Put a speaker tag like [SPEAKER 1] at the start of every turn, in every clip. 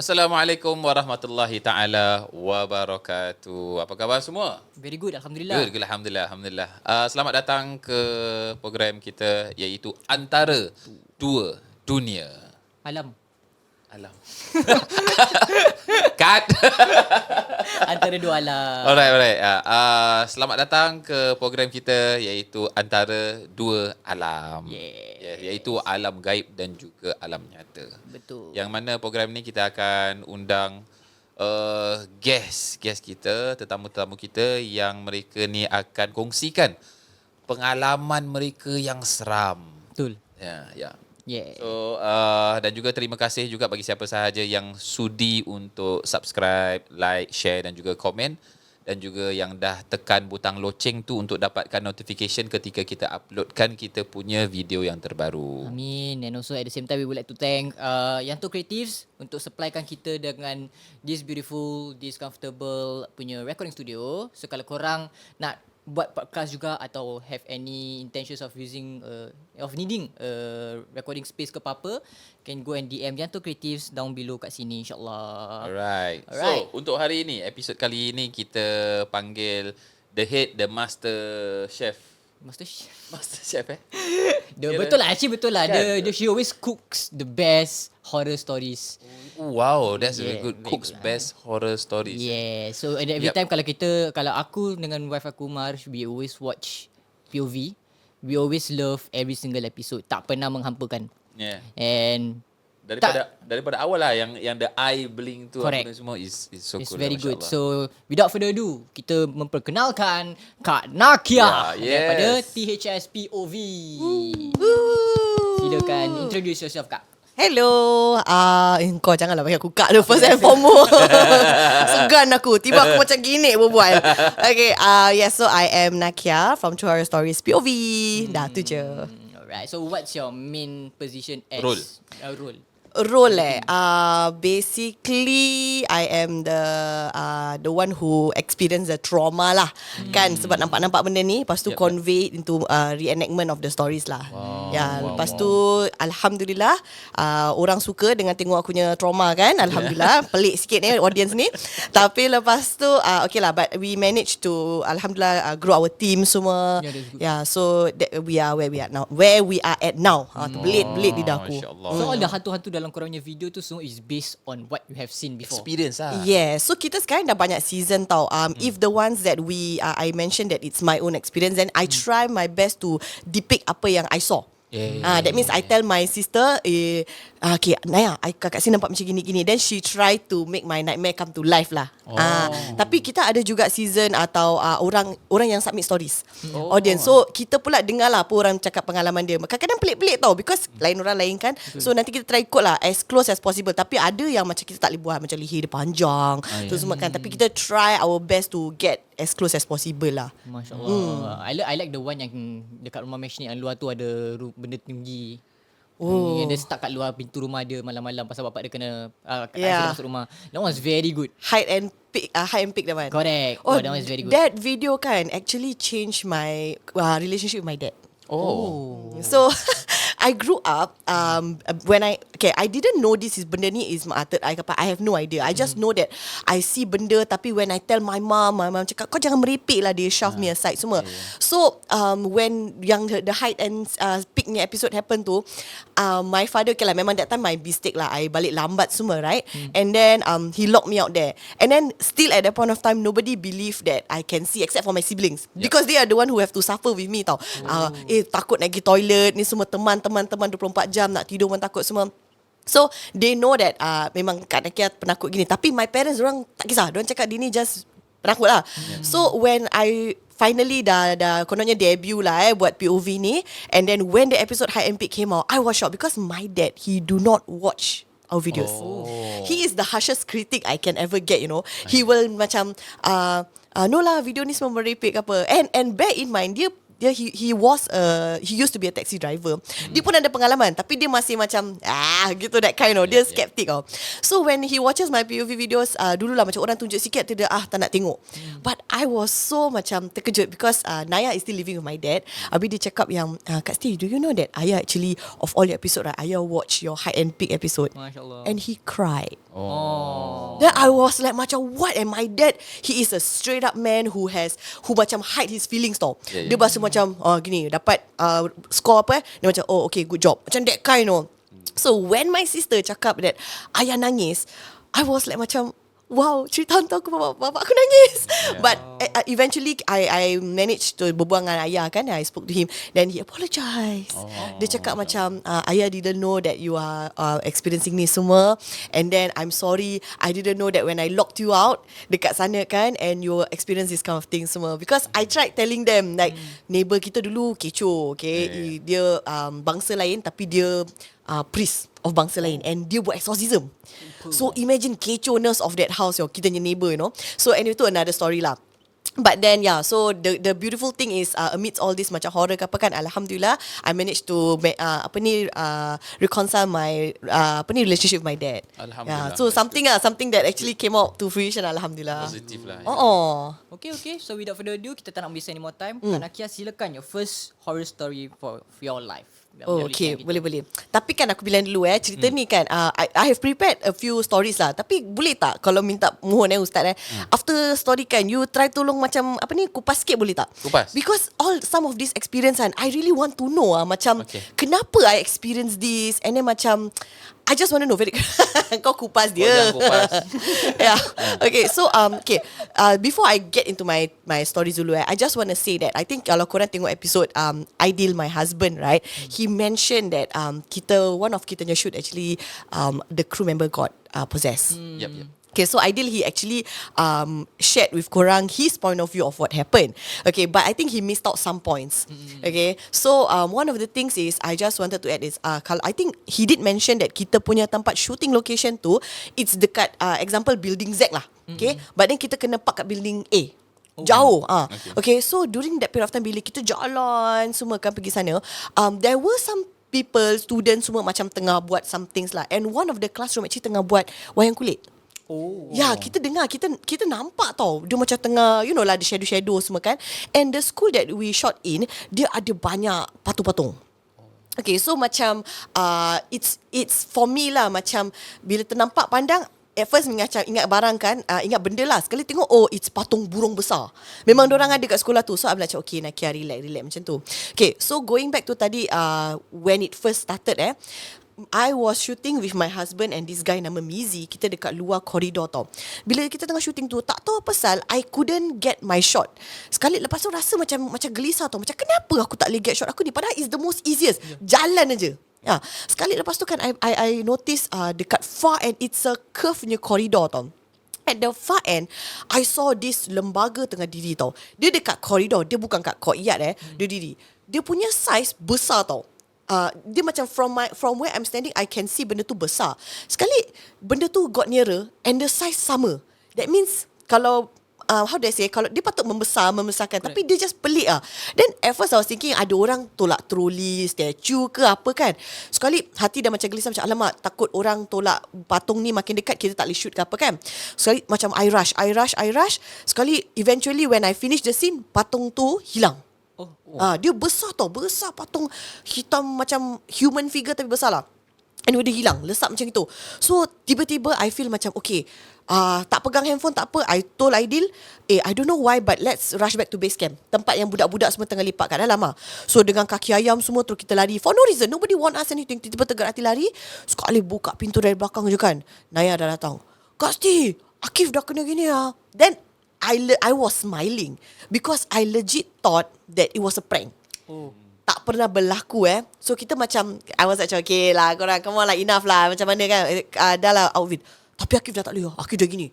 [SPEAKER 1] Assalamualaikum warahmatullahi taala wabarakatuh. Apa khabar semua?
[SPEAKER 2] Very good, Alhamdulillah.
[SPEAKER 1] Good, alhamdulillah. Selamat datang ke program kita iaitu Antara Dua Dunia.
[SPEAKER 2] Alam.
[SPEAKER 1] Cut.
[SPEAKER 2] Antara dua alam.
[SPEAKER 1] Alright. Selamat datang ke program kita iaitu Antara Dua Alam. Iaitu alam gaib dan juga alam nyata.
[SPEAKER 2] Betul.
[SPEAKER 1] Yang mana program ni kita akan undang guest kita, tetamu-tetamu kita yang mereka ni akan kongsikan pengalaman mereka yang seram.
[SPEAKER 2] Betul.
[SPEAKER 1] Ya.
[SPEAKER 2] Yeah.
[SPEAKER 1] So dan juga terima kasih juga bagi siapa sahaja yang sudi untuk subscribe, like, share dan juga komen, dan juga yang dah tekan butang loceng tu untuk dapatkan notification ketika kita uploadkan kita punya video yang terbaru.
[SPEAKER 2] Amin. And also at the same time we would like to thank Yanto Creatives untuk supplykan kita dengan this beautiful, this comfortable punya recording studio. So kalau korang nak buat podcast juga atau have any intentions of using of needing recording space ke apa-apa, can go and DM Yanto Creatives down below kat sini, insyaAllah.
[SPEAKER 1] Alright. So untuk hari ini, episod kali ini kita panggil the head, the master chef.
[SPEAKER 2] Master
[SPEAKER 1] Chef
[SPEAKER 2] betul lah, actually betul lah.
[SPEAKER 1] Kan?
[SPEAKER 2] She always cooks the best horror stories.
[SPEAKER 1] Wow, that's very good.
[SPEAKER 2] very
[SPEAKER 1] Cooks
[SPEAKER 2] good.
[SPEAKER 1] best horror stories.
[SPEAKER 2] Yeah, so and every time kalau aku dengan wife aku Marsh, we always watch POV. We always love every single episode. Tak pernah menghampakan.
[SPEAKER 1] Yeah.
[SPEAKER 2] And
[SPEAKER 1] Daripada awal lah yang the eye blink tu
[SPEAKER 2] Correct.
[SPEAKER 1] apa semua is so
[SPEAKER 2] it's
[SPEAKER 1] cool.
[SPEAKER 2] very
[SPEAKER 1] lah,
[SPEAKER 2] good.
[SPEAKER 1] masya-Allah.
[SPEAKER 2] So without further ado, kita memperkenalkan Kak Nakia daripada
[SPEAKER 1] yes.
[SPEAKER 2] THS POV. Silakan introduce yourself, Kak.
[SPEAKER 3] Hello. Kau janganlah bagi aku kak tu first and foremost. Segan aku. Tiba aku macam gini berbual. Okay. Yes, so I am Nakia from True Horror Stories POV. Dah tu je.
[SPEAKER 2] Alright. So what's your main position as
[SPEAKER 1] Role.
[SPEAKER 2] Role.
[SPEAKER 3] Role basically I am the one who experience the trauma lah. Kan sebab nampak benda ni, lepas tu convey into reenactment of the stories lah. Lepas tu alhamdulillah orang suka dengan tengok aku punya trauma kan. Alhamdulillah. Pelik sikit ni audience ni. Tapi lepas tu okay lah, but we managed to alhamdulillah grow our team semua.
[SPEAKER 2] Yeah, that's good.
[SPEAKER 3] So that we are where we are at now. Terbelit lidahku.
[SPEAKER 1] Masya-Allah.
[SPEAKER 2] So all the hantu-hantu dalam korang punya video tu semua is based on what you have seen before.
[SPEAKER 1] Experience lah.
[SPEAKER 3] Yeah, so kita sekarang dah banyak season tau. If the ones that I mentioned that it's my own experience, then I try my best to depict apa yang I saw. That means I tell my sister, okay, Naya, kakak sini nampak macam gini-gini. Then she try to make my nightmare come to life lah. Tapi kita ada juga season atau orang yang submit stories, audience. So kita pula dengar lah apa orang cakap pengalaman dia. Kadang-kadang pelik-pelik tau, because lain orang lain kan. So nanti kita try ikut lah as close as possible. Tapi ada yang macam kita tak boleh buat, macam leher dia panjang tu semua kan. Tapi kita try our best to get as close as possible lah.
[SPEAKER 2] Masya Allah. I like the one yang dekat rumah Mesh ni, yang luar tu ada benda tinggi. Yang dia stuck kat luar pintu rumah dia malam-malam pasal bapak dia kena masuk rumah. That one's very good.
[SPEAKER 3] Hide and pick that one.
[SPEAKER 2] Correct. That one is very good.
[SPEAKER 3] That video kan actually changed my relationship with my dad. So I grew up when I didn't know this is benda ni is third eye ke apa. I have no idea. I just know that I see benda, tapi when I tell my mom cakap kau jangan merepek lah, dia shove me aside semua. So when yang the hide and pick ni episode happen tu, my father lah, memang that time my mistake lah, I balik lambat semua, right? And then he locked me out there. And then still at that point of time nobody believed that I can see except for my siblings, because they are the one who have to suffer with me tau. Takut nak pergi toilet ni semua, teman 24 jam nak tidur pun takut semua. So they know that memang Kak Nakia penakut gini. Tapi my parents orang tak kisah. Diorang cakap dia ni just penakut lah. So when I finally dah kononnya debut lah buat POV ni, and then when the episode Hide and Pick came out, I was shocked because my dad, he do not watch our videos. He is the harshest critic I can ever get, you know. He will macam no lah, video ni semua merepek ke apa. And bear in mind, he used to be a taxi driver. Dia pun ada pengalaman, tapi dia masih macam gitu, that kind of. Dia skeptic tau. So when he watches my POV videos, dululah macam orang tunjuk sikit, dia tak nak tengok. But I was so macam terkejut because Naya is still living with my dad. Habis dia cakap yang, Kak Sti, do you know that Ayah actually of all your episode, right, Ayah watch your Hide and Pick episode.
[SPEAKER 2] Masya Allah.
[SPEAKER 3] And he cried. Then I was like macam what? And my dad, he is a straight up man who macam hide his feelings tau. Dia bahasa macam gini, dapat score apa dia macam okay, good job. Macam that kind So when my sister cakap that ayah nangis, I was like macam wow, cerita hantu aku bapak aku nangis. But eventually I managed to berbual dengan ayah kan. I spoke to him. Then he apologized. Dia cakap macam ayah didn't know that you are experiencing ni semua. And then I'm sorry, I didn't know that when I locked you out dekat sana kan, and you experience this kind of thing semua. Because I tried telling them like neighbor kita dulu kecoh, okay. Dia bangsa lain tapi dia priest of bangsa lain, and dia buat exorcism. So imagine kecohness of that house, kita punya neighbor, So anyway, tu another story lah. But then so the beautiful thing is amidst all this macam horror ke apa kan, alhamdulillah I managed to reconcile my relationship with my dad.
[SPEAKER 1] Alhamdulillah.
[SPEAKER 3] So something that actually came out to fruition, alhamdulillah.
[SPEAKER 1] Positif lah.
[SPEAKER 2] Okay. So without further ado, kita tak nak waste any more time. Anakia, silakan your first horror story for your life.
[SPEAKER 3] Okay, boleh. Tapi kan aku bilang dulu cerita ni kan, I have prepared a few stories lah. Tapi boleh tak kalau minta mohon ustaz after story kan, you try tolong macam kupas sikit, boleh tak?
[SPEAKER 1] Kupas.
[SPEAKER 3] Because some of this experience kan, I really want to know macam kenapa I experience this, and then macam I just want to know very kau kupas dia.
[SPEAKER 1] Jangan kupas.
[SPEAKER 3] Yeah. Okay, so before I get into my stories dulu I just want to say that I think kalau korang tengok episode Aidil, my husband, right, he mentioned that one of kitanya shoot actually the crew member got possessed.
[SPEAKER 1] Yep.
[SPEAKER 3] Okay, so Aidil, he actually shared with korang his point of view of what happened. Okay, but I think he missed out some points. Okay, so one of the things is I just wanted to add is I think he did mention that kita punya tempat shooting location tu, it's dekat example building Z lah. Okay, but then kita kena park kat building A. Jauh. Okay, so during that period of time bila kita jalan semua kan pergi sana, there were some people, students semua macam tengah buat some things lah, and one of the classroom actually tengah buat wayang kulit. Ya, kita dengar, kita nampak tau. Dia macam tengah, you know lah, the shadow semua kan. And the school that we shot in, dia ada banyak patung-patung. Okay, so macam it's for me lah, macam bila ternampak pandang, at first ingat barang kan, ingat benda lah. Sekali tengok, it's patung burung besar. Memang dorang ada kat sekolah tu. So I'm like, okay, Nakia, relax macam tu. Okay, so going back to tadi, when it first started I was shooting with my husband and this guy nama Mizi. Kita dekat luar koridor tau. Bila kita tengah shooting tu, tak tahu apa pasal I couldn't get my shot. Sekali lepas tu rasa macam gelisah tau. Macam kenapa aku tak boleh get shot aku ni, padahal is the most easiest. Jalan aja. Sekali lepas tu kan I notice dekat far end, it's a curve punya koridor tau. At the far end, I saw this lembaga tengah diri tau. Dia dekat koridor, dia bukan kat courtyard dia diri. Dia punya size besar tau. Dia macam from where I'm standing, I can see benda tu besar. Sekali benda tu got nearer and the size sama. That means kalau how do I say, kalau dia patut membesarkan, tapi dia just pelik Then at first I was thinking ada orang tolak troli, statue ke apa kan. Sekali hati dah macam gelisah, macam alamak, takut orang tolak patung ni makin dekat, kita tak boleh shoot ke apa kan. Sekali macam I rush. Sekali eventually when I finish the scene, patung tu hilang. Dia besar tau, besar patung hitam macam human figure tapi besar lah. Anyway, dia hilang, lesap macam itu. So tiba-tiba I feel macam okay, tak pegang handphone tak apa. I told Aidil, I don't know why but let's rush back to base camp, tempat yang budak-budak semua tengah lipat kat dalam So dengan kaki ayam semua terus kita lari for no reason, nobody want us anything. Tiba-tiba tergerak hati lari, sekali buka pintu dari belakang je kan, Naya dah datang. Kak Sti, Akif dah kena gini Then I was smiling because I legit thought that it was a prank. Tak pernah berlaku So kita macam, I was like, okay lah korang, come on lah, enough lah. Macam mana kan, dah lah outfit. Tapi Akif dah tak boleh. Akif dah gini.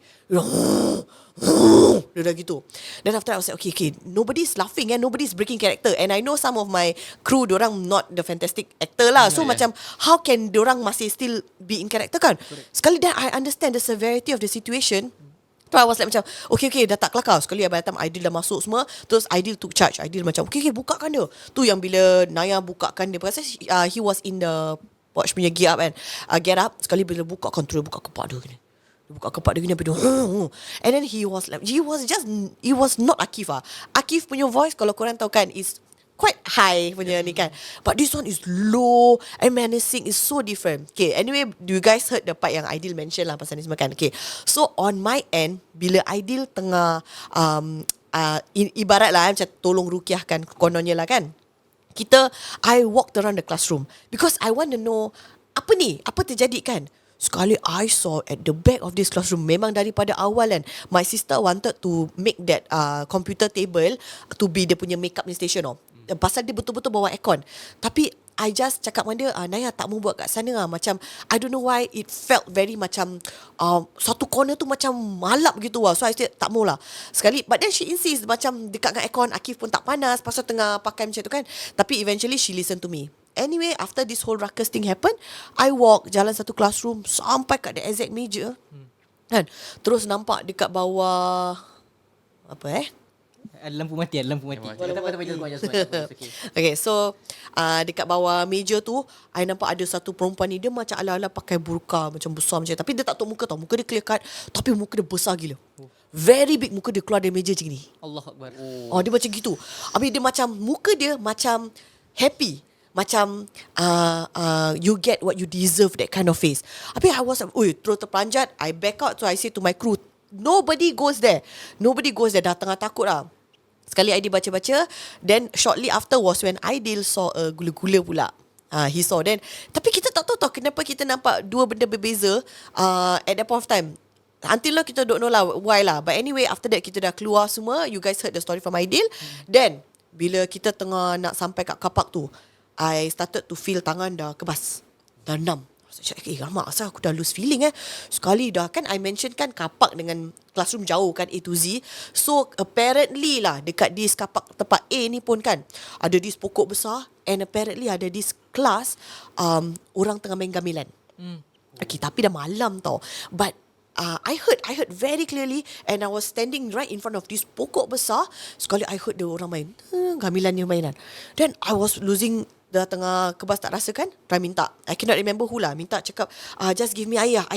[SPEAKER 3] Dia dah gitu. Then after that I was like, okay, nobody's laughing nobody's breaking character. And I know some of my crew, dorang not the fantastic actor lah. So macam, how can dorang masih still be in character kan? Sekali then I understand the severity of the situation. So I was like macam, okay, dah tak kelakar. Sekali by the time Aidil dah masuk semua, terus Aidil took charge. Aidil macam, okay, bukakan dia. Tu yang bila Naya bukakan dia, pasal he was in the watch punya gear up kan. Get up, sekali bila bukakan, terus buka kepak dia gini. Buka kepak dia gini, and then he was like, he was not Akif Akif punya voice, kalau korang tahu kan, is quite high punya ni kan. But this one is low and menacing, is so different. Okay, anyway, you guys heard the part yang Aidil mention lah pasal ni semua kan. Okay, so on my end, bila Aidil tengah ibarat lah macam tolong rukiahkan kononnya lah kan, I walked around the classroom because I want to know apa terjadi kan. Sekali I saw at the back of this classroom, memang daripada awal kan, my sister wanted to make that computer table to be dia punya makeup ni station pasal dia betul-betul bawa aircon. Tapi I just cakap dengan dia, Naya tak mau buat kat sana lah. Macam I don't know why it felt very macam satu corner tu macam malap gitu lah. So I said tak mau lah sekali. But then she insist macam dekat dengan aircon, Akif pun tak panas pasal tengah pakai macam tu kan. Tapi eventually she listened to me. Anyway, after this whole ruckus thing happen, I walk jalan satu classroom sampai kat the exact meja kan. Terus nampak dekat bawah
[SPEAKER 2] Ada lampu mati.
[SPEAKER 3] Okay, so dekat bawah meja tu I nampak ada satu perempuan ni, dia macam ala-ala pakai burqa macam besar macam, tapi dia tak tahu muka tau. Muka dia clear cut, tapi muka dia besar gila. Very big, muka dia keluar dari meja macam ni.
[SPEAKER 2] Allah Akbar.
[SPEAKER 3] Dia macam gitu. Habis dia macam, muka dia macam happy, macam you get what you deserve, that kind of face. Habis I was terus terperanjat. I back out. So I say to my crew, nobody goes there. Dah tengah takut lah. Sekali Aidil baca-baca. Then shortly after was when Aidil saw a gula-gula pula. He saw then. Tapi kita tak tahu tau kenapa kita nampak dua benda berbeza at that point of time. Until now kita don't know lah why lah. But anyway, after that kita dah keluar semua. You guys heard the story from Aidil. Then bila kita tengah nak sampai kat kapak tu, I started to feel tangan dah kebas, dah numb. Ramak, asal aku dah lose feeling Sekali dah kan I mention kan kapak dengan classroom jauh kan, A to Z. So apparently lah dekat this kapak tempat A ni pun kan, ada this pokok besar. And apparently ada this class orang tengah main gamelan. Okay, tapi dah malam tau. But I heard very clearly, and I was standing right in front of this pokok besar. Sekali I heard dia orang main gamelan ni mainan. Then I was losing, dah tengah kebas tak rasa kan, try minta. I cannot remember who lah. Minta cakap, just give me air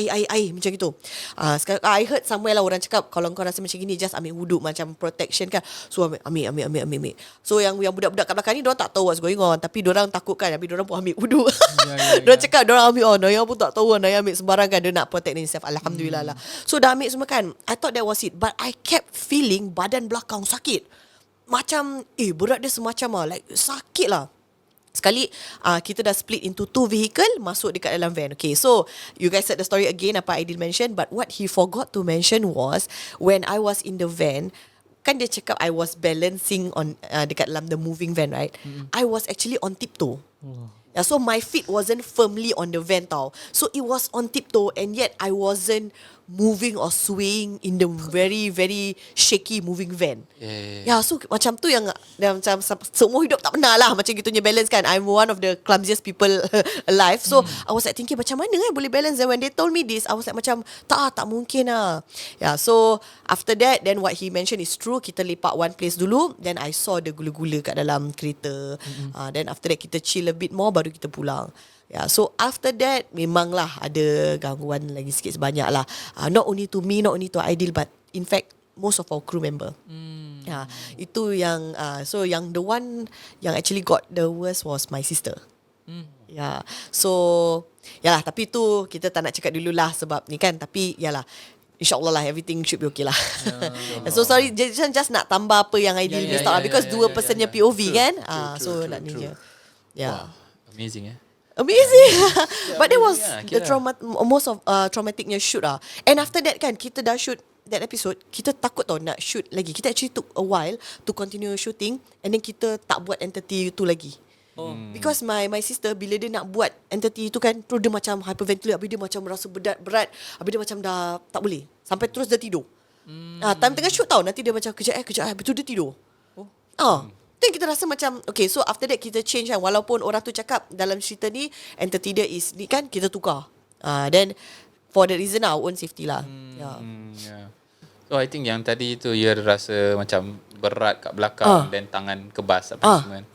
[SPEAKER 3] macam gitu. Sekarang I heard somewhere lah orang cakap, kalau kau rasa macam gini, just ambil wuduk macam protection kan. So ambil. So yang budak-budak kat belakang ni, diorang tak tahu what's going on. Tapi diorang takut kan, tapi diorang pun ambil wuduk. Diorang cakap, diorang ambil, Naya pun tak tahu, Naya ambil sembarang kan. Dia nak protect themselves, Alhamdulillah lah. So dah ambil semua kan. I thought that was it. But I kept feeling badan belakang sakit. Macam, berat dia semacam like sakit lah. Sekali kita dah split into 2 vehicle, masuk dekat dalam van. Okay, so you guys heard the story again apa Aidil mention. But what he forgot to mention was, when I was in the van, kan dia cakap I was balancing on dekat dalam the moving van, right? I was actually on tiptoe. So my feet wasn't firmly on the van tau. So it was on tiptoe, and yet I wasn't moving or swaying in the very very shaky moving van. So macam tu yang macam seumur hidup tak pernah lah macam gitunya balance kan. I'm one of the clumsiest people alive. So I was like thinking macam mana boleh balance. And when they told me this, I was like macam tak mungkin lah. So after that, then what he mentioned is true. Kita lepak one place dulu. Then I saw the gula-gula kat dalam kereta. Then after that kita chill a bit more, baru kita pulang. So after that, memanglah ada gangguan lagi sikit sebanyak lah. Not only to me, not only to Aidil, but in fact most of our crew member. Itu yang so yang the one yang actually got the worst was my sister. So yalah, tapi tu kita tak nak cakap dululah sebab ni kan. Tapi yalah, InsyaAllah lah everything should be okay lah. So sorry, just nak tambah apa yang Aidil missed out because dua personnya POV kan. So nak ni je.
[SPEAKER 1] Amazing
[SPEAKER 3] Amazing. But that was the most of traumaticnya shoot lah. And after that kan, kita dah shoot that episode, kita takut tau nak shoot lagi. Kita actually took a while to continue shooting, and then kita tak buat entity tu lagi. Because my sister, bila dia nak buat entity tu kan, terus dia macam hyperventilate, habis dia macam merasa berat, habis dia macam dah tak boleh. Sampai terus dia tidur. Time tengah shoot tau, nanti dia macam kejap, betul dia tidur. Then kita rasa macam, okay, so after that kita change kan. Walaupun orang tu cakap dalam cerita ni entity dia is ni kan, kita tukar. Then for the reason our own safety lah.
[SPEAKER 1] So I think yang tadi tu you rasa macam berat kat belakang, dan tangan kebas apa semua kan.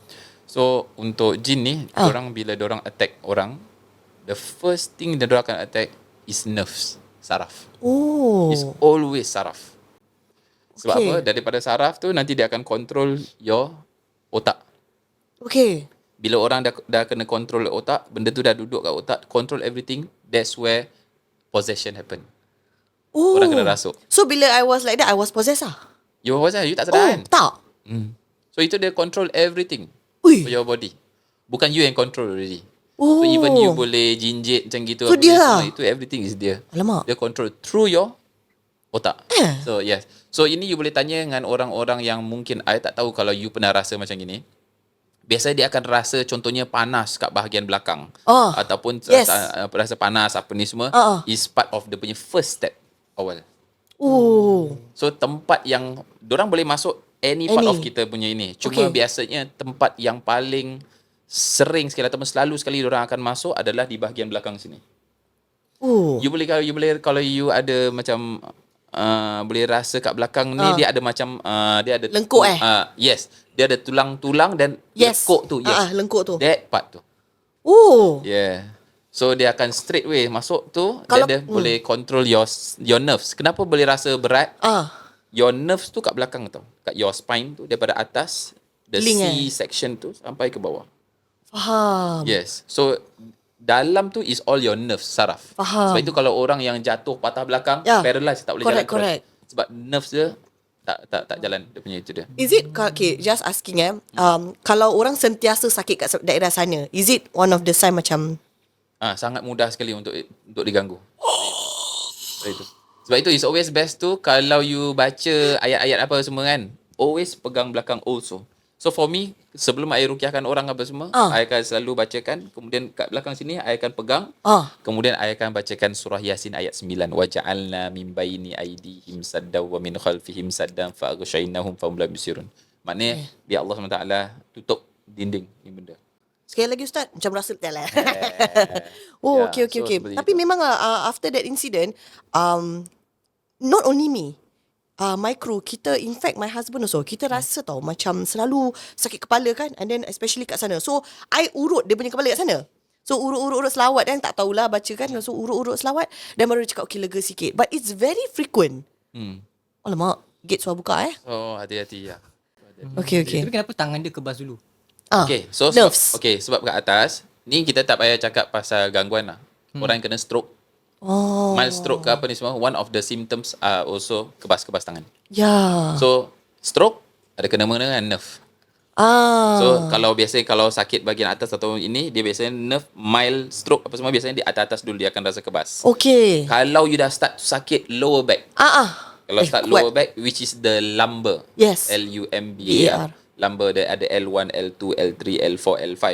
[SPEAKER 1] So untuk jin ni, orang bila orang attack orang, the first thing dia akan attack is nerves, saraf. It's always saraf. Sebab apa? Daripada saraf tu nanti dia akan control your otak.
[SPEAKER 3] Okay.
[SPEAKER 1] Bila orang dah kena control otak, benda tu dah duduk kat otak, control everything, that's where possession happen.
[SPEAKER 3] Oh.
[SPEAKER 1] Orang kena rasuk.
[SPEAKER 3] So bila I was like that, I was possessed lah.
[SPEAKER 1] You tak sedar kan?
[SPEAKER 3] Tak.
[SPEAKER 1] So itu dia control everything
[SPEAKER 3] Ui.
[SPEAKER 1] for your body. Bukan you yang control already.
[SPEAKER 3] Oh.
[SPEAKER 1] So even you boleh jinjit macam gitu.
[SPEAKER 3] So
[SPEAKER 1] apa
[SPEAKER 3] dia
[SPEAKER 1] ni
[SPEAKER 3] lah.
[SPEAKER 1] semua, itu everything is dia.
[SPEAKER 3] Alamak.
[SPEAKER 1] Dia control through your otak.
[SPEAKER 3] Eh.
[SPEAKER 1] So yes. So ini you boleh tanya dengan orang-orang yang mungkin I tak tahu kalau you pernah rasa macam gini. Biasanya dia akan rasa contohnya panas kat bahagian belakang. Ataupun
[SPEAKER 3] Yes.
[SPEAKER 1] rasa panas apa ni semua is part of the punya first step awal.
[SPEAKER 3] Oh.
[SPEAKER 1] So tempat yang dorang boleh masuk any part
[SPEAKER 3] Any.
[SPEAKER 1] of kita punya ini. Cuma biasanya tempat yang paling sering sekali ataupun selalu sekali dorang akan masuk adalah di bahagian belakang sini.
[SPEAKER 3] Oh.
[SPEAKER 1] You boleh kalau you ada macam boleh rasa kat belakang ni dia ada macam dia ada
[SPEAKER 3] Lengkuk
[SPEAKER 1] yes, dia ada tulang-tulang dan
[SPEAKER 3] Yes.
[SPEAKER 1] lekuk tu. Yes.
[SPEAKER 3] Lengkuk tu.
[SPEAKER 1] That part tu.
[SPEAKER 3] Oh.
[SPEAKER 1] Yeah. So dia akan straight way masuk tu
[SPEAKER 3] Kalau-
[SPEAKER 1] dan dia boleh control your nerves. Kenapa boleh rasa berat? Your nerves tu kat belakang tau. Kat your spine tu daripada atas the
[SPEAKER 3] Link,
[SPEAKER 1] section tu sampai ke bawah.
[SPEAKER 3] Faham.
[SPEAKER 1] Yes. So dalam tu is all your nerves, saraf.
[SPEAKER 3] Faham.
[SPEAKER 1] Sebab itu kalau orang yang jatuh patah belakang,
[SPEAKER 3] Ya.
[SPEAKER 1] paralyzed tak boleh
[SPEAKER 3] Correct,
[SPEAKER 1] jalan terus.
[SPEAKER 3] correct.
[SPEAKER 1] Sebab nerves dia tak jalan dia punya itu dia.
[SPEAKER 3] Is it, okay, just asking kalau orang sentiasa sakit kat daerah sana, is it one of the sign macam
[SPEAKER 1] Sangat mudah sekali untuk diganggu. Sebab itu it's always best tu kalau you baca ayat-ayat apa semua kan, always pegang belakang also. So for me, sebelum I rukiahkan orang apa semua, I akan selalu bacakan, kemudian kat belakang sini I akan pegang, kemudian I akan bacakan surah Yasin ayat 9, waja'alna min baini aydihim saddan wa min khalfihim saddan fa aghshaynahum fa hum la yubsirun. Maknanya biar Allah SWT tutup dinding ni benda.
[SPEAKER 3] sekali lagi Ustaz, macam rasa betul lah. Oh,
[SPEAKER 1] Yeah,
[SPEAKER 3] okay.
[SPEAKER 1] so seperti
[SPEAKER 3] Tapi
[SPEAKER 1] itu.
[SPEAKER 3] memang after that incident, not only me, my crew, kita, in fact my husband also, kita rasa tau macam selalu sakit kepala kan, and then especially kat sana. So I urut dia punya kepala kat sana. So urut selawat kan, tak tahulah baca kan. So urut selawat dan baru dia cakap okay, lega sikit. But it's very frequent. Alamak, gate suara buka
[SPEAKER 1] So hati-hati ya.
[SPEAKER 3] Okay.
[SPEAKER 2] Tapi kenapa tangan dia kebas dulu?
[SPEAKER 1] Okay, so
[SPEAKER 3] nerves.
[SPEAKER 1] sebab kat atas ni kita tak payah cakap pasal gangguan lah. Orang kena stroke. Mild stroke ke apa ni semua, one of the symptoms are also kebas-kebas tangan.
[SPEAKER 3] Ya.
[SPEAKER 1] So stroke ada kena mengena dengan nerve. So kalau sakit bahagian atas atau ini, dia biasanya nerve, mild stroke apa semua biasanya di atas dulu dia akan rasa kebas.
[SPEAKER 3] Okay.
[SPEAKER 1] Kalau you dah start sakit lower back, kalau start
[SPEAKER 3] kuat.
[SPEAKER 1] lower back, which is the lumbar.
[SPEAKER 3] Yes.
[SPEAKER 1] Lumbar. Lumbar dia ada L1, L2, L3, L4, L5.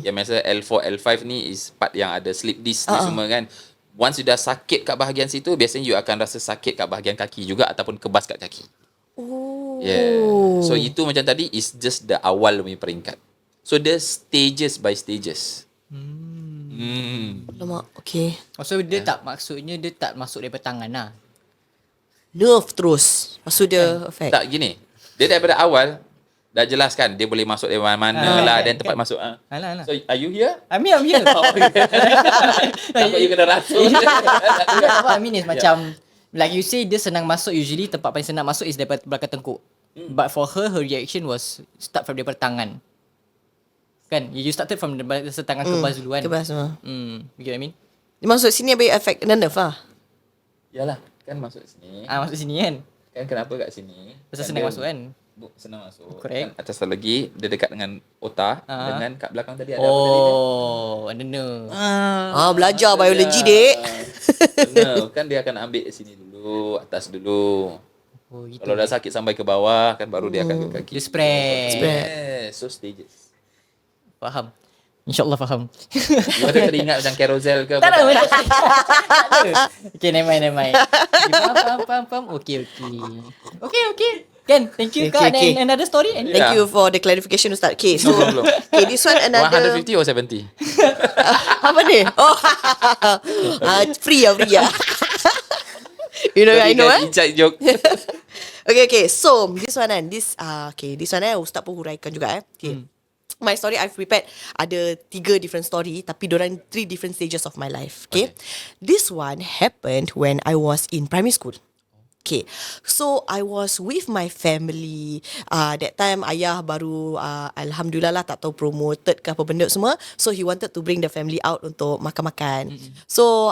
[SPEAKER 1] Yang biasa L4, L5 ni is part yang ada slip disc ni semua kan. Once you dah sakit kat bahagian situ, biasanya you akan rasa sakit kat bahagian kaki juga ataupun kebas kat kaki. Yeah. So itu macam tadi is just the awal punya peringkat. So the stages by stages.
[SPEAKER 3] Alamak, okay.
[SPEAKER 2] So dia tak, maksudnya dia tak masuk daripada tangan lah.
[SPEAKER 3] Nerve terus. Maksud dia effect.
[SPEAKER 1] Tak gini. Dia daripada awal dah jelaskan dia boleh masuk dari mana-mana lah dan tempat masuk.
[SPEAKER 2] Alah.
[SPEAKER 1] So are you here?
[SPEAKER 2] I'm here.
[SPEAKER 1] Takut you kena rasuk.
[SPEAKER 2] What I mean is macam like you say, dia senang masuk. Usually tempat paling senang masuk is daripada belakang tengkuk. But for her reaction was start from daripada tangan. Kan? You started from the tangan kebas dulu kan?
[SPEAKER 3] Kebas semua.
[SPEAKER 2] You get what I mean?
[SPEAKER 3] Dia masuk sini habis affect the nerve lah.
[SPEAKER 1] Yalah, kan masuk sini.
[SPEAKER 2] Masuk sini kan?
[SPEAKER 1] Kan kenapa kat sini?
[SPEAKER 2] Pasal
[SPEAKER 1] Kan
[SPEAKER 2] senang
[SPEAKER 1] dia-
[SPEAKER 2] masuk kan?
[SPEAKER 1] Senang masuk.
[SPEAKER 2] Correct.
[SPEAKER 1] Kan atas lagi dia dekat dengan otak dengan kat belakang tadi ada apa tadi?
[SPEAKER 2] Ada nerve.
[SPEAKER 3] Belajar biologi, dek.
[SPEAKER 1] Benar, kan dia akan ambil sini dulu, atas dulu.
[SPEAKER 2] Oh, gitu.
[SPEAKER 1] Kalau dah sakit sampai ke bawah kan baru dia akan ke kaki.
[SPEAKER 2] Dia spread.
[SPEAKER 1] Yes, so stages.
[SPEAKER 2] Faham. InsyaAllah faham.
[SPEAKER 1] You ada teringat macam carousel ke apa?
[SPEAKER 2] Tak ada. Okay, never mind. Okay, faham. Okay. Ken, thank you. Kak,
[SPEAKER 3] Okay.
[SPEAKER 2] and another story?
[SPEAKER 1] Yeah.
[SPEAKER 3] Thank you for the clarification, Ustaz. Okay, so
[SPEAKER 1] No problem.
[SPEAKER 3] okay, this one another
[SPEAKER 1] 150 or 70?
[SPEAKER 3] apa ni? Oh, free ya. You know, I know
[SPEAKER 1] Inside joke.
[SPEAKER 3] Okay. So this one this one Ustaz pun huraikan juga Okay. My story I've prepared ada 3 different story tapi dorang 3 different stages of my life. Okay. This one happened when I was in primary school. Okay, so I was with my family. That time ayah baru alhamdulillah lah tak tahu promoted ke apa benda semua. So he wanted to bring the family out untuk makan-makan. So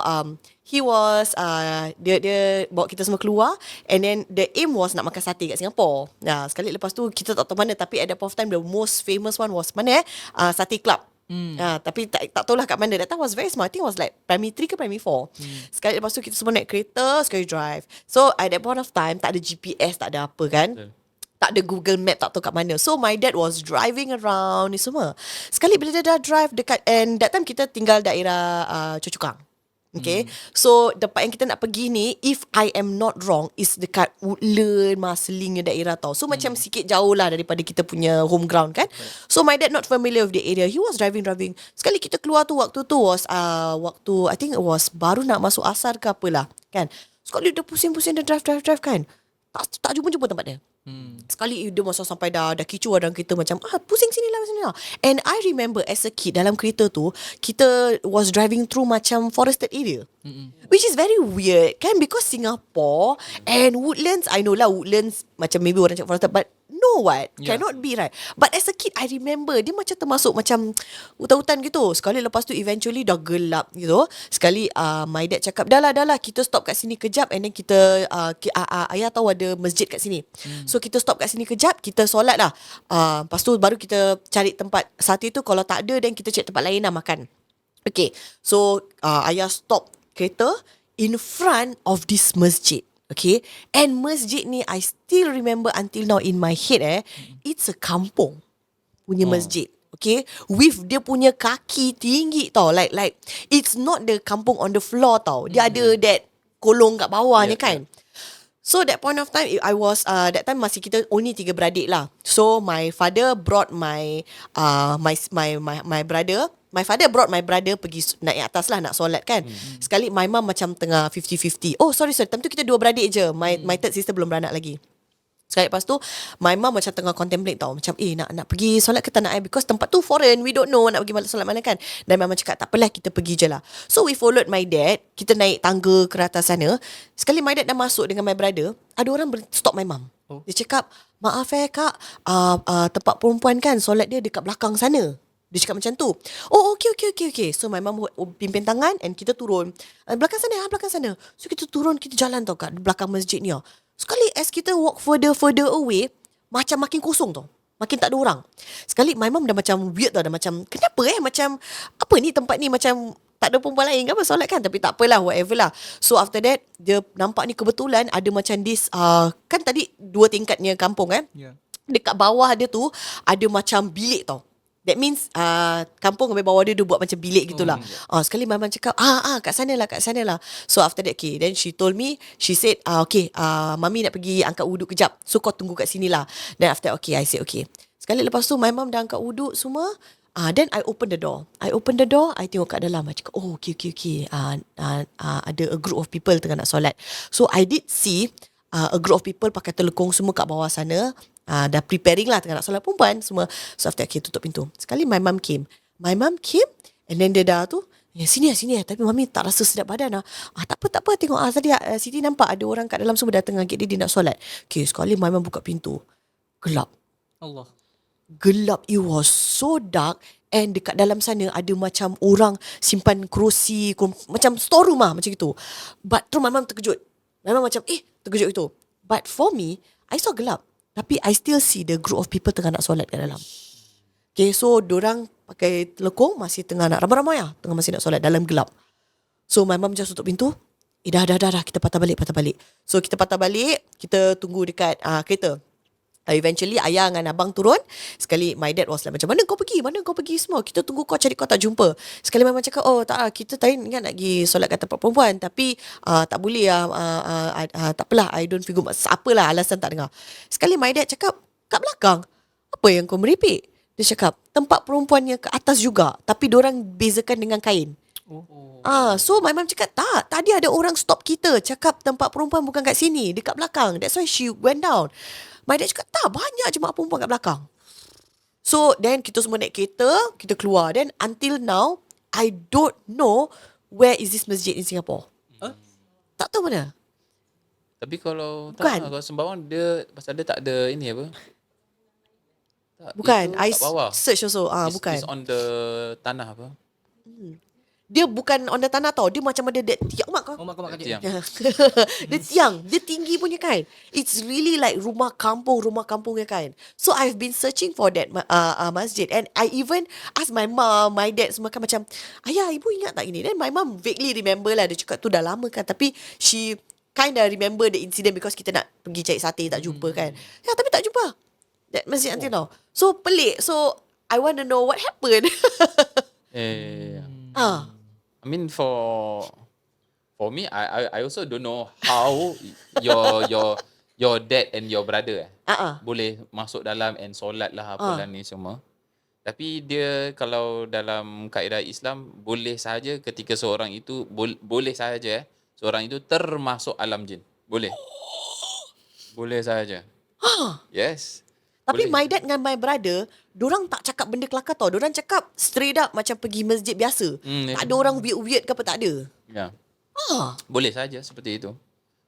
[SPEAKER 3] he was dia bawa kita semua keluar, and then the aim was nak makan sate kat Singapore. Sekali lepas tu kita tak tahu mana, tapi at that point of time the most famous one was mana Satay Club. Tapi tak tahulah kat mana. That time was very small. I think it was like primary 3 ke primary 4. Sekali lepas tu kita semua naik kereta, sekali drive. So at that point of time tak ada GPS, tak ada apa kan. Tak ada Google Map, tak tahu kat mana. So my dad was driving around ni semua. Sekali bila dia dah drive dekat, and that time kita tinggal daerah Choa Chu Kang. Okay, so tempat yang kita nak pergi ni, if I am not wrong, is dekat Woodland, Marsiling daerah tau. So macam sikit jauh lah daripada kita punya home ground kan. So my dad not familiar with the area. He was driving. Sekali kita keluar tu, waktu tu was waktu I think it was baru nak masuk asar ke apalah kan. Sekali dia pusing-pusing, dia drive kan. Tak jumpa tempat dia. Sekali dia masa sampai dah kicau dalam kereta, macam pusing sini lah. And I remember as a kid dalam kereta tu, kita was driving through macam forested area, which is very weird kan, because Singapore and Woodlands, I know lah Woodlands macam maybe orang cakap forested, but no what, cannot be right. But as a kid I remember dia macam termasuk macam hutan-hutan gitu. Sekali lepas tu eventually dah gelap gitu. Sekali my dad cakap dah lah kita stop kat sini kejap, and then kita ayah tahu ada masjid kat sini. So kita stop kat sini kejap, kita solat lah. Lepas tu baru kita cari tempat sate tu. Kalau tak ada, then kita cari tempat lain lah makan. Okay, so ayah stop kereta in front of this masjid. Okay, and masjid ni I still remember until now in my head it's a kampung punya masjid. Okay, with dia punya kaki tinggi tau, like it's not the kampung on the floor tau. Dia ada that kolong kat bawah ni kan. So that point of time I was that time masih kita only 3 beradik lah. So my father brought my brother. My father brought my brother pergi naik atas lah nak solat kan. Sekali my mum macam tengah 50-50. Oh sorry, time tu kita 2 beradik je. My third sister belum beranak lagi. Sekali lepas tu my mum macam tengah contemplate tau, macam nak pergi solat ke tak nak, because tempat tu foreign, we don't know nak pergi solat mana kan. Dan mama cakap tak apalah, kita pergi je lah. So we followed my dad. Kita naik tangga ke atas sana. Sekali my dad dah masuk dengan my brother, ada orang stop my mum. Dia cakap, maaf kak, tempat perempuan kan solat dia dekat belakang sana. Dia cakap macam tu. Oh okay. So my mum pimpin tangan and kita turun. Belakang sana. So kita turun, kita jalan tau kat belakang masjid ni. Sekali as kita walk further away, macam makin kosong tau. Makin tak ada orang. Sekali my mum dah macam weird tau. Dah macam kenapa macam apa ni tempat ni, macam tak ada perempuan lain ke apa solat kan. Tapi tak apalah, whatever lah. So after that, dia nampak ni kebetulan ada macam this kan tadi 2 tingkatnya kampung kan. Dekat bawah dia tu ada macam bilik tau. That means kampung sampai bawah dia buat macam bilik gitulah. Sekali mama cakap kat sana lah. So after that, okay, then she told me, she said okay, mami nak pergi angkat wuduk kejap, so kau tunggu kat sini lah. Then after that, okay, I said okay. Sekali lepas tu my mom dah angkat wuduk semua. Then I open the door. I tengok kat dalam. I cakap, oh okay. Ada a group of people tengah nak solat. So I did see a group of people pakai telekong semua kat bawah sana. Dah preparing lah, tengah nak solat perempuan semua. So after that, okay, tutup pintu. Sekali my mum came, and then dia dah tu, sini lah. Tapi mami tak rasa sedap badan lah. Tak apa. Tengok tadi Siti nampak ada orang kat dalam semua dah tengah get dia nak solat. Okay, sekali my mum buka pintu, gelap. Allah. Gelap. It was so dark. And dekat dalam sana ada macam orang simpan kerusi, macam storeroom lah, macam gitu. But terus my mum terkejut. My mum macam terkejut itu. But for me, I saw gelap, tapi I still see the group of people tengah nak solat kat dalam. Okay, so dorang pakai telekong, masih tengah nak ramai-ramai lah, tengah masih nak solat dalam gelap. So my mum just tutup pintu. Dah, kita patah balik. So kita patah balik, kita tunggu dekat kereta. Eventually ayah dengan abang turun. Sekali my dad was like, macam mana kau pergi semua, kita tunggu kau, cari kau tak jumpa. Sekali mama cakap, tak lah, kita tadi ingat nak pergi solat kat tempat perempuan, tapi tak boleh lah, tak apalah, I don't feel good, apalah alasan tak dengar. Sekali my dad cakap, kat belakang, apa yang kau meripik? Dia cakap, tempat perempuannya ke atas juga, tapi dorang bezakan dengan kain. So my mom cakap, tak, tadi ada orang stop kita, cakap tempat perempuan bukan kat sini, dekat belakang, that's why she went down. My dad cakap, tak, banyak jemaah perempuan kat belakang. So then kita semua naik kereta, kita keluar. Then until now, I don't know where is this masjid in Singapore. Tak tahu mana.
[SPEAKER 1] Tapi kalau
[SPEAKER 3] Bukan.
[SPEAKER 1] tak, kalau sembawang dia pasal dia tak ada ini apa? Tak,
[SPEAKER 3] Bukan.
[SPEAKER 1] itu
[SPEAKER 3] I
[SPEAKER 1] kat bawah.
[SPEAKER 3] search also. Bukan.
[SPEAKER 1] It's on the tanah apa?
[SPEAKER 3] Dia bukan on the tanah tau. Dia macam ada that tiang. Mak kau.
[SPEAKER 2] Oh, makan
[SPEAKER 1] Tiang.
[SPEAKER 2] dia.
[SPEAKER 3] Dia tiang. Dia tinggi punya kan. It's really like rumah kampungnya kan. So I've been searching for that masjid. And I even ask my mom, my dad semua kan macam, ayah, ibu ingat tak ini? Then my mom vaguely remember lah. Dia cakap tu dah lama kan. Tapi she kind of remember the incident because kita nak pergi cari sate tak jumpa kan. Ya, tapi tak jumpa. That masjid until now. So pelik. So I want to know what happened.
[SPEAKER 1] I mean for me, I also don't know how your dad and your brother boleh masuk dalam and solat lah apalah ni semua. Tapi dia kalau dalam kaedah Islam boleh sahaja ketika seorang itu boleh sahaja seorang itu termasuk alam jin. Boleh. Boleh sahaja. Yes.
[SPEAKER 3] Tapi
[SPEAKER 1] Boleh.
[SPEAKER 3] my dad dengan my brother, dorang tak cakap benda kelakar tau. Dorang cakap straight up macam pergi masjid biasa. Tak ada orang weird-weird ke apa, tak ada.
[SPEAKER 1] Ya. Boleh saja seperti itu.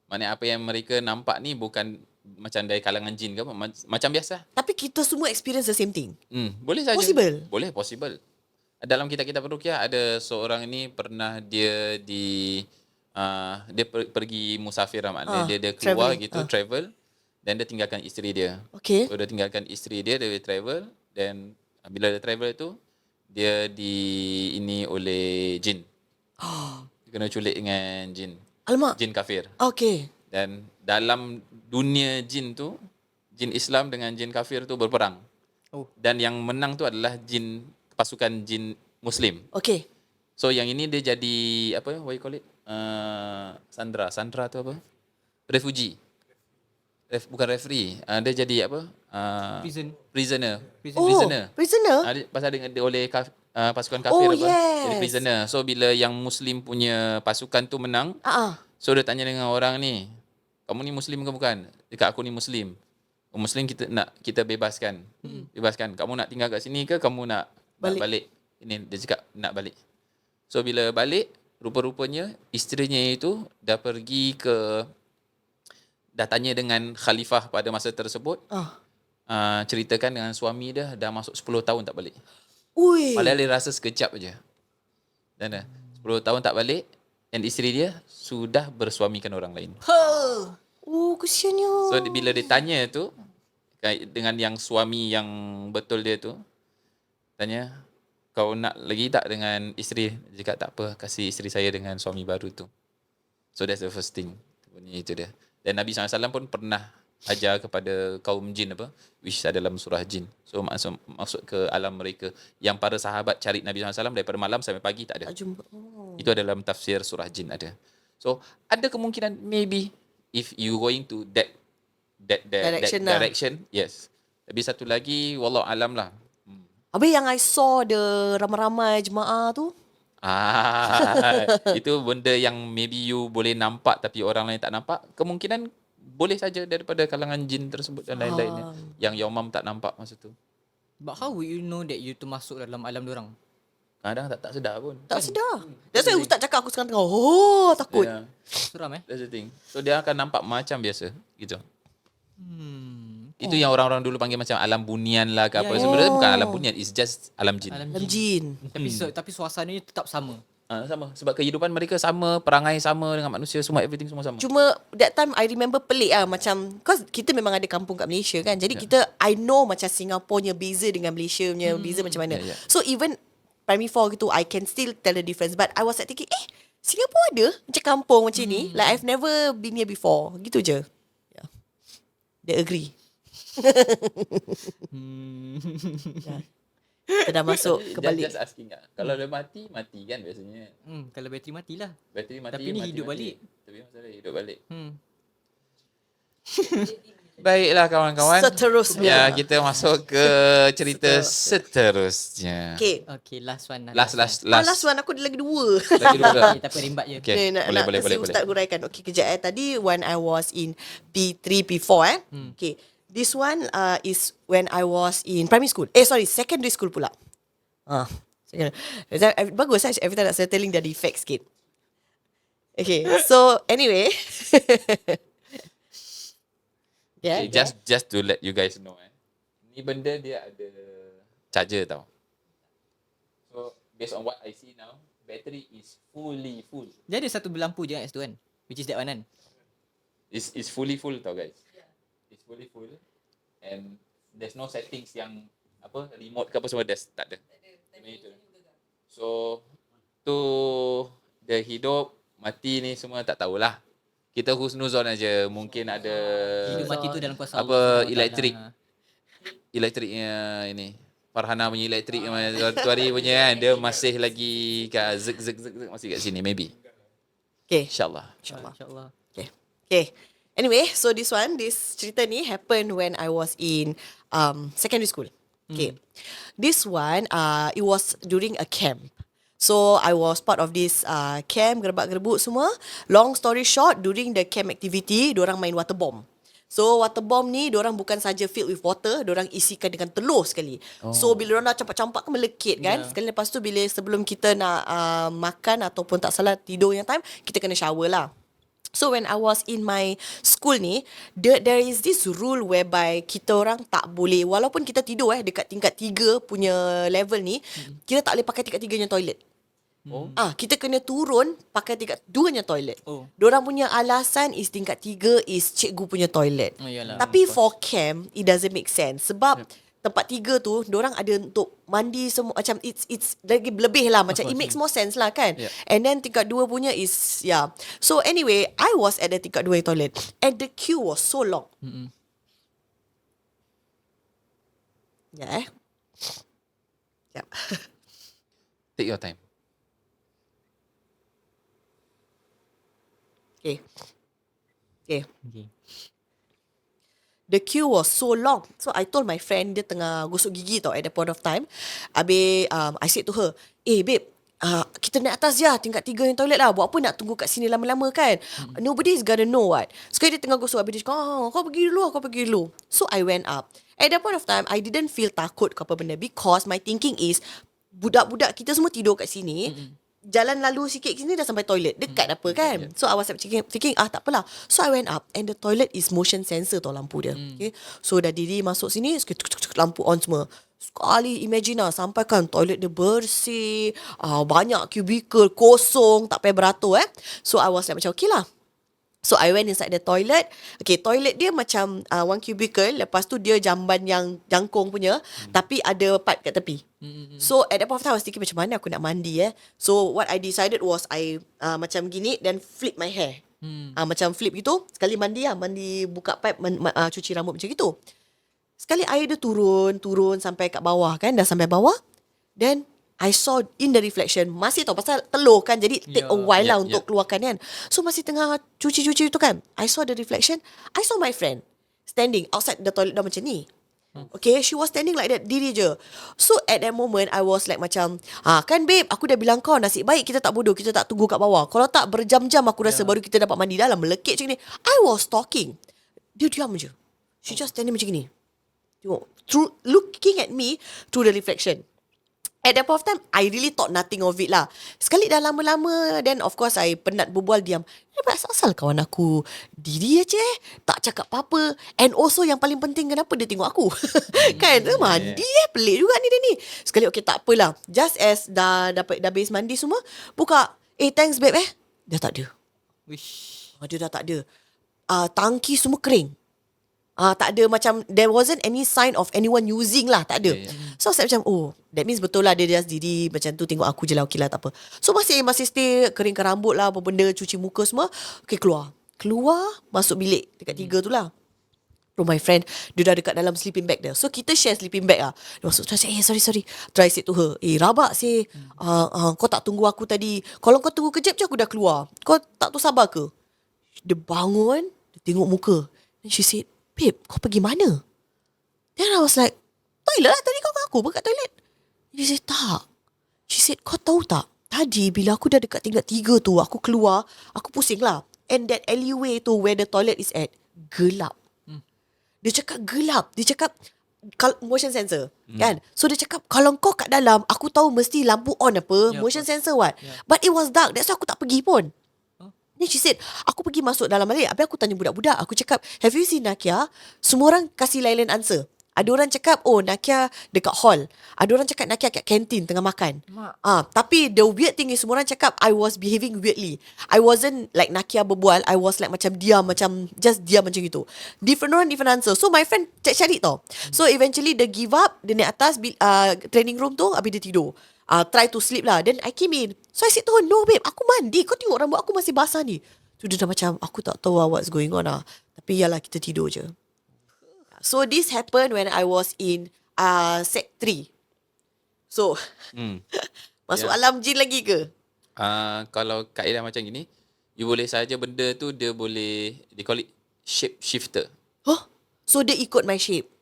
[SPEAKER 1] Maknanya apa yang mereka nampak ni bukan macam dari kalangan jin ke apa, macam biasa.
[SPEAKER 3] Tapi kita semua experience the same thing.
[SPEAKER 1] Boleh saja.
[SPEAKER 3] Possible?
[SPEAKER 1] Boleh, possible. Dalam kitab-kitab ruqyah ada seorang ni pernah dia dia pergi musafir lah, maknanya dia keluar
[SPEAKER 3] travelling.
[SPEAKER 1] gitu, travel, dan dia tinggalkan isteri dia.
[SPEAKER 3] Okay.
[SPEAKER 1] So dia tinggalkan isteri dia travel, dan bila dia travel tu dia ini oleh jin. Dia kena culik dengan jin.
[SPEAKER 3] Alamak.
[SPEAKER 1] Jin kafir.
[SPEAKER 3] Okay.
[SPEAKER 1] Dan dalam dunia jin tu, jin Islam dengan jin kafir tu berperang.
[SPEAKER 2] Oh.
[SPEAKER 1] Dan yang menang tu adalah pasukan jin Muslim.
[SPEAKER 3] Okay.
[SPEAKER 1] So yang ini dia jadi apa? What you call it? Sandra tu apa? Refugee. Bukan referee. Dia jadi apa? Prisoner. Prisoner.
[SPEAKER 3] Prisoner?
[SPEAKER 1] Pasal dia oleh pasukan kafir
[SPEAKER 3] Oh,
[SPEAKER 1] apa?
[SPEAKER 3] yes.
[SPEAKER 1] Jadi prisoner. So bila yang Muslim punya pasukan tu menang, so dia tanya dengan orang ni, kamu ni Muslim ke bukan? Dekat aku ni Muslim. Muslim kita bebaskan. Bebaskan. Kamu nak tinggal kat sini ke kamu nak balik? Ini dia cakap nak balik. So bila balik, rupa-rupanya isterinya itu dah tanya dengan khalifah pada masa tersebut. Ceritakan dengan suami dia dah masuk 10 tahun tak balik.
[SPEAKER 3] Ui.
[SPEAKER 1] Padahal dia rasa sekejap aja. Dan 10 tahun tak balik, dan isteri dia sudah bersuamikan orang lain.
[SPEAKER 3] Kesiannya.
[SPEAKER 1] So bila dia tanya tu dengan yang suami yang betul dia tu, tanya, kau nak lagi tak dengan isteri? Dia cakap tak apa, kasih isteri saya dengan suami baru tu. So that's the first thing. Itu dia. Dan Nabi SAW pun pernah ajar kepada kaum jin which ada dalam surah jin. So masuk ke alam mereka. Yang para sahabat cari Nabi SAW daripada malam sampai pagi tak ada.
[SPEAKER 3] Tak jumpa.
[SPEAKER 1] Itu ada dalam tafsir surah jin ada. So ada kemungkinan maybe if you going to that direction, yes. Tapi satu lagi wallahu alam lah.
[SPEAKER 3] Habis yang I saw the ramai-ramai jemaah tu,
[SPEAKER 1] Itu benda yang maybe you boleh nampak tapi orang lain tak nampak. Kemungkinan boleh saja daripada kalangan jin tersebut dan lain-lainnya yang your mom tak nampak masa tu.
[SPEAKER 2] But how will you know that you termasuk dalam alam dorang?
[SPEAKER 1] Kadang tak sedar pun.
[SPEAKER 3] tak sedar. That's why Ustaz cakap aku sekarang tengah, takut.
[SPEAKER 1] Yeah,
[SPEAKER 2] Seram
[SPEAKER 1] that's the thing. So dia akan nampak macam biasa gitu. Itu yang orang-orang dulu panggil macam alam bunian lah ke apa. Sebenarnya bukan alam bunian, it's just alam jin.
[SPEAKER 3] Dalam jin.
[SPEAKER 2] Tapi suasananya tetap sama.
[SPEAKER 1] Sama. Sebab kehidupan mereka sama, perangai sama dengan manusia, semua everything semua sama.
[SPEAKER 3] Cuma that time I remember pelik macam, cause kita memang ada kampung kat Malaysia kan. Jadi kita, I know macam Singapore punya beza dengan Malaysia punya beza macam mana.
[SPEAKER 1] Yeah.
[SPEAKER 3] So even primary 4 gitu, I can still tell the difference. But I was like thinking, Singapore ada macam kampung macam ni. Like I've never been here before. Gitu je. Yeah. They agree. Kita dah masuk kembali.
[SPEAKER 1] Just asking lah. Kalau dia mati kan biasanya.
[SPEAKER 2] Kalau bateri matilah.
[SPEAKER 1] Bateri mati.
[SPEAKER 2] Tapi ni hidup balik.
[SPEAKER 1] Tapi masalah hidup balik. Baiklah kawan-kawan.
[SPEAKER 3] Seterusnya.
[SPEAKER 1] Ya, kita masuk ke cerita seterusnya.
[SPEAKER 3] Okay,
[SPEAKER 2] last one.
[SPEAKER 1] Last
[SPEAKER 3] last one aku ada lagi 2.
[SPEAKER 1] lagi dua ke?
[SPEAKER 2] Tak apa, rembat je.
[SPEAKER 1] Okay, boleh.
[SPEAKER 3] Ustaz huraikan. Okay, kejap tadi when I was in P3, P4 Okay. This one is when I was in primary school. Secondary school pula. Bagus lah every time nak telling dia defect sikit. Okay, so anyway. Yeah,
[SPEAKER 1] Okay, just to let you guys know, ni benda dia ada charger tau. So based on what I see now, battery is fully full.
[SPEAKER 2] Dia ada satu lampu je kan kat situ kan, which is that one kan.
[SPEAKER 1] It's fully full tau guys. It's fully full and there's no settings yang apa remote ke apa semua tak ada. Itu. So tu dia hidup mati ni semua tak tahulah. Kita husnuzon aja, mungkin ada
[SPEAKER 2] Hidup mati tu dalam kuasa
[SPEAKER 1] apa
[SPEAKER 2] Allah
[SPEAKER 1] elektrik
[SPEAKER 2] SWT.
[SPEAKER 1] elektriknya ini. Farhana punya elektrik tu hari punya kan, dia masih lagi kat zek masih kat sini maybe.
[SPEAKER 3] Okay.
[SPEAKER 1] InsyaAllah.
[SPEAKER 2] InsyaAllah.
[SPEAKER 3] Okay. Anyway, so this cerita ni happened when I was in secondary school. Okay. This one, it was during a camp. So I was part of this camp, gerbak-gerbuk semua. Long story short, during the camp activity, diorang main water bomb. So water bomb ni diorang bukan saja filled with water, diorang isikan dengan telur sekali. So bila diorang dah campak-campak kan melekit kan. Sekali lepas tu bila sebelum kita nak makan ataupun tak salah tidur yang time, kita kena shower lah. So when I was in my school ni, there is this rule whereby kita orang tak boleh, walaupun kita tidur dekat tingkat 3 punya level ni, kita tak boleh pakai tingkat 3-nya toilet. Kita kena turun pakai tingkat 2-nya toilet. Diorang punya alasan is tingkat 3 is cikgu punya toilet.
[SPEAKER 2] Yalah,
[SPEAKER 3] Tapi for camp, it doesn't make sense. Sebab tempat 3 tu, diorang ada untuk mandi semua. Macam it's lagi lebih lah. Macam it makes more sense lah kan. And then tingkat 2 punya is, So anyway, I was at the tingkat 2 toilet. And the queue was so long. Yep.
[SPEAKER 1] Take your time.
[SPEAKER 3] Okay. The queue was so long. So I told my friend, dia tengah gosok gigi tau at that point of time. Habis I said to her, babe, kita naik atas je tingkat 3 yang toilet lah. Buat apa nak tunggu kat sini lama-lama kan? Nobody is gonna know what. Sekali dia tengah gosok, habis dia cakap, kau pergi dulu. So I went up. At that point of time, I didn't feel takut ke apa benda because my thinking is, budak-budak kita semua tidur kat sini. Jalan lalu sikit sini dah sampai toilet. Dekat apa kan. So I was thinking tak apalah. So I went up and the toilet is motion sensor tau lampu dia. Okay. So dah diri masuk sini, lampu on semua. Sekali imagine sampai kan toilet dia bersih, banyak cubicle kosong, tak payah beratur So I was like macam okay lah. So I went inside the toilet. Okay, toilet dia macam one cubicle. Lepas tu dia jamban yang jangkung punya. Tapi ada pipe kat tepi. So at that point of time I was thinking macam mana aku nak mandi So what I decided was I macam gini then flip my hair. Macam flip gitu. Sekali mandi mandi buka pipe cuci rambut macam gitu. Sekali air dia turun sampai kat bawah kan. Dah sampai bawah. Then I saw in the reflection, masih tau pasal telur kan, jadi take a while lah untuk keluarkan kan. So masih tengah cuci-cuci tu kan, I saw the reflection, I saw my friend standing outside the toilet dah macam ni. Okay, she was standing like that, diri je. So at that moment, I was like macam, kan babe, aku dah bilang kau nasib baik kita tak bodoh, kita tak tunggu kat bawah. Kalau tak berjam-jam aku rasa baru kita dapat mandi dalam, melekit macam ni. I was talking. Dia diam je. She just standing macam ni. Tengok, looking at me through the reflection. At that point of time, I really thought nothing of it lah. Sekali dah lama-lama, then of course I penat berbual diam. Asal kawan aku diri aja tak cakap apa-apa. And also yang paling penting, kenapa dia tengok aku? Kan, mandi pelik juga ni dia ni. Sekali okay tak apalah. Just as dah habis mandi semua, buka, thanks babe dah tak ada. Dia dah tak ada. Tangki semua kering. Tak ada macam, there wasn't any sign of anyone using lah, tak ada. So saya macam, that means betul lah dia just diri macam tu, tengok aku je lah, okay lah, tak apa. So masih stay, keringkan rambut lah, apa benda, cuci muka semua. Okay, keluar, masuk bilik dekat 3 tu lah. So my friend, dia dah dekat dalam sleeping bag dia. So kita share sleeping bag lah. Dia masuk, sorry. Try say to her, rabak sih, kau tak tunggu aku tadi. Kalau kau tunggu kejap je aku dah keluar. Kau tak tu sabar ke? Dia bangun, dia tengok muka. Then she said, babe, kau pergi mana? Then I was like, toilet lah, tadi kau kat aku kat toilet. She said, tak. She said, kau tahu tak, tadi bila aku dah dekat tingkat 3 tu, aku keluar, aku pusing lah. And that alleyway tu where the toilet is at, gelap. Dia cakap gelap. Dia cakap motion sensor kan. So dia cakap kalau kau kat dalam, aku tahu mesti lampu on apa, motion sensor what. But it was dark, that's why aku tak pergi pun. Then she said, aku pergi masuk dalam balik. Habis aku tanya budak-budak. Aku cakap, have you seen Nakia? Semua orang kasih lain-lain answer. Ada orang cakap, oh Nakia dekat hall. Ada orang cakap Nakia kat kantin tengah makan. Tapi the weird thing is semua orang cakap I was behaving weirdly. I wasn't like Nakia berbual. I was like macam diam, macam just diam macam gitu. Different orang, different answer. So my friend cari tau. So eventually dia give up. Dia naik atas training room tu. Habis dia tidur. Try to sleep lah. Then I came in. So I said to her, no babe, aku mandi. Kau tengok rambut aku masih basah ni. So dia dah macam, aku tak tahu what's going on lah. Tapi yalah, kita tidur je. So this happened when I was in Sec 3. So masuk alam jin lagi ke?
[SPEAKER 1] Kalau kaedah macam gini, you boleh saja benda tu dia boleh, they call it shape shifter.
[SPEAKER 3] Huh? So dia ikut my shape?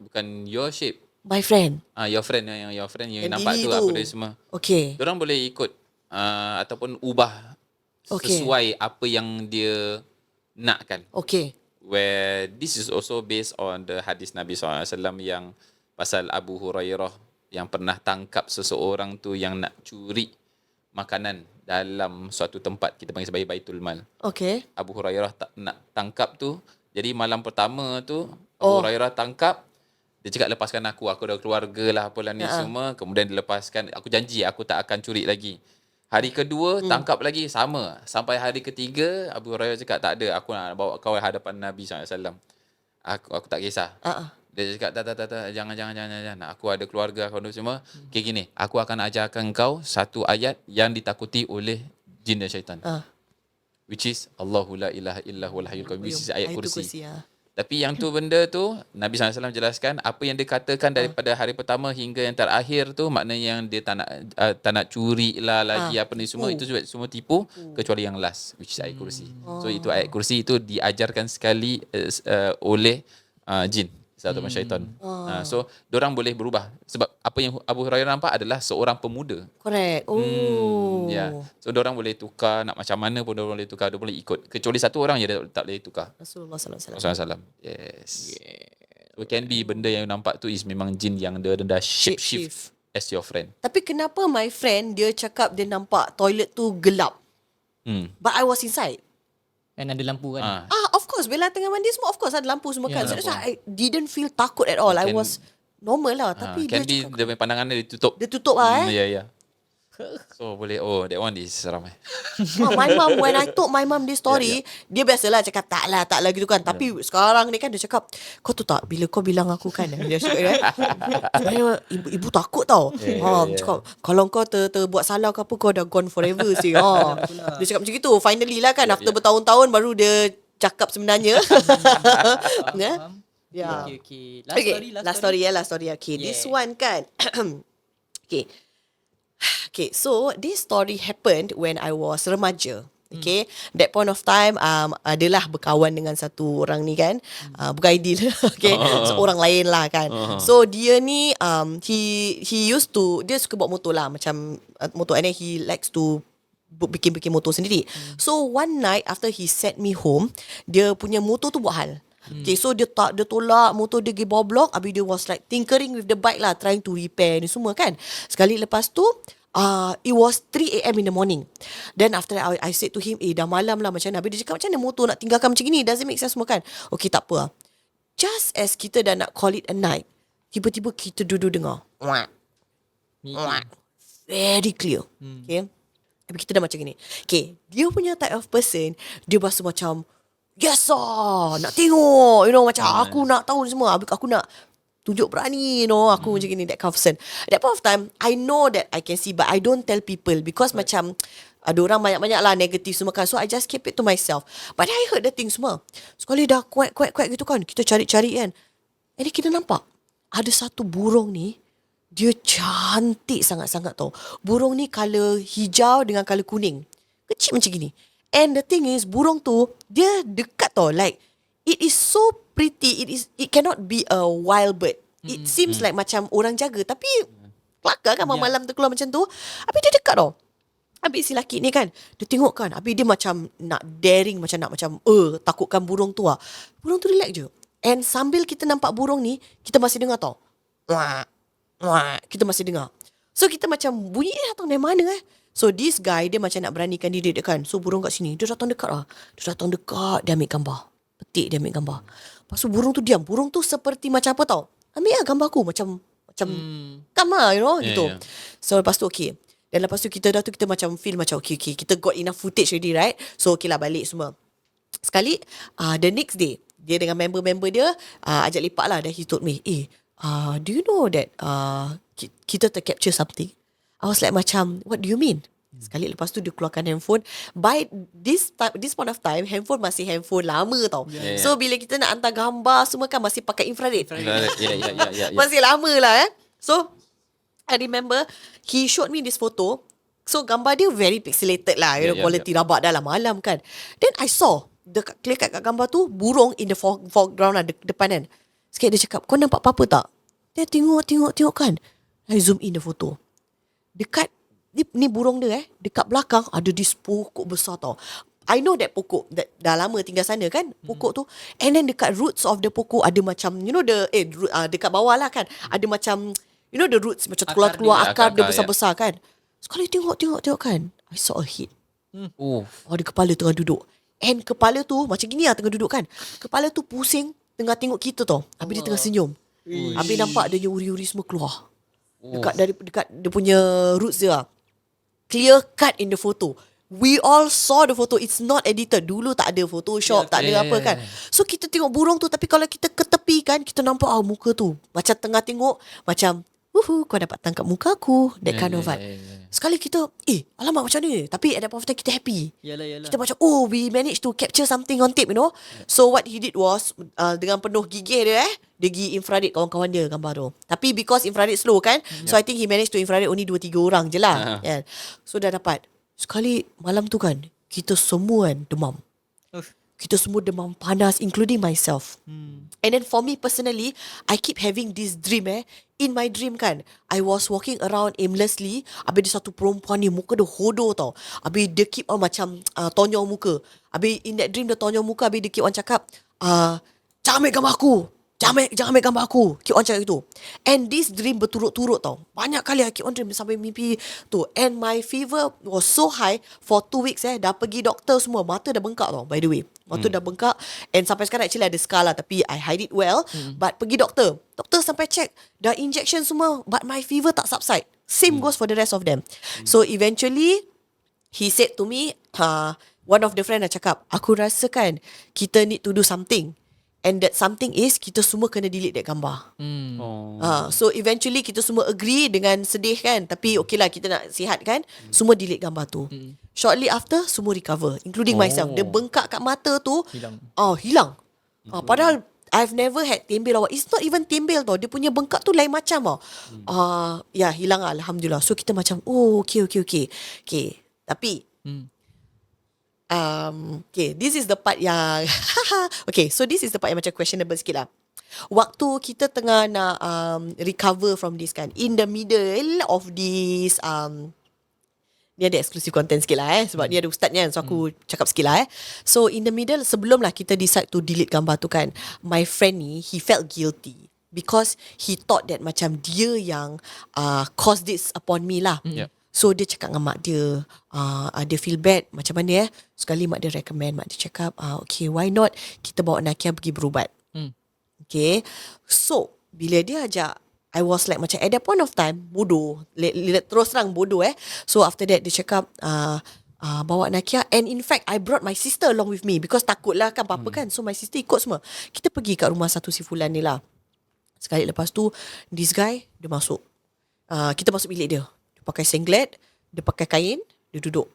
[SPEAKER 1] Bukan your shape.
[SPEAKER 3] My friend?
[SPEAKER 1] Your friend yang
[SPEAKER 3] Yang
[SPEAKER 1] nampak
[SPEAKER 3] Dili
[SPEAKER 1] tu,
[SPEAKER 3] tu.
[SPEAKER 1] apa dia semua.
[SPEAKER 3] Okay.
[SPEAKER 1] Diorang boleh ikut ataupun ubah sesuai apa yang dia nakkan.
[SPEAKER 3] Okay.
[SPEAKER 1] Where this is also based on the hadis Nabi SAW yang pasal Abu Hurairah yang pernah tangkap seseorang tu yang nak curi makanan dalam suatu tempat, kita panggil sebagai Baitul Mal.
[SPEAKER 3] Okay.
[SPEAKER 1] Abu Hurairah nak tangkap tu. Jadi malam pertama tu Abu Hurairah tangkap. Dia cakap, lepaskan aku ada keluarga lah apalah ni semua. Kemudian dilepaskan. Aku janji aku tak akan curi lagi. Hari kedua tangkap lagi, sama. Sampai hari ketiga Abu Hurairah cakap, tak ada, aku nak bawa kau hadapan Nabi SAW. Aku tak kisah. Dia cakap, tak, jangan. Aku ada keluarga, aku ada semua. Okay, gini, aku akan ajarkan kau satu ayat yang ditakuti oleh jin dan syaitan. Which is Allahu la ilaha illa huwal hayyul qayyum. Which is ayat kursi. Tapi yang tu benda tu Nabi SAW jelaskan apa yang dia katakan daripada hari pertama hingga yang terakhir tu, maknanya yang dia tak nak curi lah lagi apa ni semua, itu semua tipu kecuali yang last, which is ayat kursi. So itu ayat kursi itu diajarkan sekali oleh jin atau syaitan. So diorang boleh berubah sebab apa yang Abu Hurairah nampak adalah seorang pemuda.
[SPEAKER 3] Correct.
[SPEAKER 1] So diorang boleh tukar, nak macam mana pun diorang boleh tukar, dia boleh ikut. Kecuali satu orang je dia tak boleh tukar.
[SPEAKER 3] Rasulullah SAW.
[SPEAKER 1] Rasulullah SAW. Yes. So can be benda yang nampak tu is memang jin yang dia dah shape-shift as your friend.
[SPEAKER 3] Tapi kenapa my friend dia cakap dia nampak toilet tu gelap? But I was inside.
[SPEAKER 2] Dan ada lampu kan.
[SPEAKER 3] Of course. Bila tengah mandi semua, of course ada lampu semua kan. So that's why I didn't feel takut at all. I was normal lah. Tapi
[SPEAKER 1] can
[SPEAKER 3] dia
[SPEAKER 1] be
[SPEAKER 3] cakap,
[SPEAKER 1] dia punya pandangan dia ditutup.
[SPEAKER 3] dia tutup lah
[SPEAKER 1] Ya. So boleh, that one is seram.
[SPEAKER 3] My mom, when I told my mom this story, dia biasalah cakap tak lah gitu kan. Tapi sekarang ni kan dia cakap, kau tu tak, bila kau bilang aku kan, dia cakap sebenarnya ibu takut tau. Cakap, kalau kau terbuat salah ke apa, kau dah gone forever sih. Dia cakap macam gitu. Finally lah kan, after bertahun-tahun baru dia cakap sebenarnya.
[SPEAKER 2] Okay.
[SPEAKER 3] Last story. Okay, this one kan. Okay, so this story happened when I was remaja. Okay, that point of time adalah berkawan dengan satu orang ni kan, bukan Aidil. Okay, so orang lain lah kan. So dia ni he used to, dia suka bawa motor lah, macam motor, and then he likes to bikin motor sendiri. So one night after he sent me home, dia punya motor tu buat hal. Okay, so dia tolak motor dia pergi bawah blok. Habis dia was like tinkering with the bike lah, trying to repair ni semua kan. Sekali lepas tu it was 3 AM in the morning. Then after that I said to him, dah malam lah macam mana. Habis dia cakap, macam mana motor nak tinggalkan macam ni, doesn't make sense semua kan. Okay, tak apa lah. Just as kita dah nak call it a night, tiba-tiba kita duduk dengar very clear. Okay, habis kita dah macam ni. Okay, dia punya type of person, dia rasa macam yes nak tengok, macam aku nak tahu semua. Habis aku nak tunjuk berani, aku macam gini, that kind of person. At that point of time, I know that I can see, but I don't tell people because macam ada orang banyak-banyak lah negatif semua kan. So I just keep it to myself. But I heard the thing semua. Sekali dah kuat gitu kan, kita cari-cari kan. And then kita nampak ada satu burung ni, dia cantik sangat-sangat tau. Burung ni colour hijau dengan colour kuning. Kecil macam gini. And the thing is, burung tu dia dekat tau, like it is so pretty. It cannot be a wild bird. It seems like macam orang jaga, tapi kelakar kan malam tu keluar macam tu. Habis dia dekat tau. Habis si lelaki ni kan, dia tengok kan, habis dia macam nak daring, macam nak macam takutkan burung tu lah. Burung tu relax je. And sambil kita nampak burung ni, kita masih dengar tau, wah, kita masih dengar. So kita macam bunyi datang dari mana So this guy, dia macam nak beranikan diri dia kan. So burung kat sini, dia datang dekat lah. Dia datang dekat, dia ambil gambar. Petik, dia ambil gambar. Lepas tu burung tu diam. Burung tu seperti macam apa tau, ambil lah gambar aku. Macam come lah, you know, gitu. So lepas tu okay. Dan lepas tu kita macam feel macam okay, kita got enough footage already, right? So okay lah, balik semua. Sekali, the next day, dia dengan member-member dia ajak lepak lah. Then he told me, do you know that kita tercapture something? I was like macam, what do you mean? Sekali lepas tu dia keluarkan handphone. By this point of time, handphone masih handphone lama tau. So bila kita nak hantar gambar semua kan masih pakai infrared.
[SPEAKER 1] Ya.
[SPEAKER 3] Masih lama lah So I remember he showed me this photo. So gambar dia very pixelated lah, you know, quality rabak dah lah malam kan. Then I saw clear kat gambar tu burung in the foreground lah, depan kan. Sekali dia cakap, kau nampak apa-apa tak? Dia tengok kan. I zoom in the photo. Dekat ni burung dia dekat belakang ada this pokok besar tau. I know that pokok dah lama tinggal sana kan, pokok tu. And then dekat roots of the pokok ada macam, you know dekat bawah lah kan, ada macam, you know the roots macam keluar akar dia besar-besar kan. Sekali tengok kan, I saw a head. Ada kepala tengah duduk. And kepala tu macam gini lah tengah duduk kan. Kepala tu pusing tengah tengok kita tau. Habis dia tengah senyum. Habis nampak dia uri-uri semua keluar. Dekat dia punya roots dia. Clear cut in the photo. We all saw the photo. It's not edited. Dulu tak ada Photoshop, tak ada apa kan. So kita tengok burung tu, tapi kalau kita ke tepi kan, kita nampak muka tu macam tengah tengok macam kau dapat tangkap muka aku. That kind of vibe. Sekali kita alamak macam ni. Tapi at that point of time kita happy.
[SPEAKER 2] Yalah.
[SPEAKER 3] Kita macam we managed to capture something on tape, you know. So what he did was dengan penuh gigih dia dia pergi infrared kawan-kawan dia gambar tu. Tapi because infrared slow kan, so I think he managed to infrared only 2-3 orang je lah. So dah dapat. Sekali malam tu kan, kita semua kan demam. Kita semua demam panas, including myself. And then for me personally, I keep having this dream In my dream kan, I was walking around aimlessly. Habis dia satu perempuan ni, muka dia hodoh tau. Habis dia keep on macam tonyong muka. Habis in that dream dia tonyong muka. Habis dia keep on cakap, jangan ambil gambar aku. Jangan ambil gambar aku. Keep on cakap itu. And this dream berturut-turut tau. Banyak kali I keep on dream sampai mimpi tu. And my fever was so high for 2 weeks dah pergi doktor semua. Mata dah bengkak tau, by the way. Mata dah bengkak. And sampai sekarang actually ada scar lah. Tapi I hide it well. But pergi doktor. Doktor sampai check. Dah injection semua. But my fever tak subside. Same goes for the rest of them. So eventually, he said to me, one of the friend dah cakap, aku rasa kan kita need to do something. And that something is kita semua kena delete that gambar. So eventually kita semua agree dengan sedih kan. Tapi okay lah, kita nak sihat kan. Semua delete gambar tu. Shortly after, semua recover, including myself. Dia bengkak kat mata tu hilang. Padahal I've never had tembel awak. It's not even tembel tau. Dia punya bengkak tu lain macam tau. Hilang lah, Alhamdulillah. So kita macam okay. Tapi this is the part yang okay, so this is the part yang macam questionable sikit lah. Waktu kita tengah nak recover from this kan, in the middle of this ni ada exclusive content sikit lah sebab ni ada ustaz ni kan, so aku cakap sikit lah So in the middle, sebelum lah kita decide to delete gambar tu kan, my friend ni, he felt guilty because he thought that macam dia yang caused this upon me lah. So dia cakap dengan mak dia, dia feel bad macam mana Sekali mak dia recommend, mak dia cakap, okay, why not kita bawa Nakia pergi berubat. Okay, so bila dia ajak, I was like macam at that point of time bodoh, terus terang bodoh So after that dia cakap bawa Nakia. And in fact I brought my sister along with me because takut lah kan apa-apa kan. So my sister ikut semua. Kita pergi kat rumah satu si Fulan ni lah. Sekali lepas tu this guy dia masuk, kita masuk bilik dia. Dia pakai singlet, dia pakai kain, dia duduk.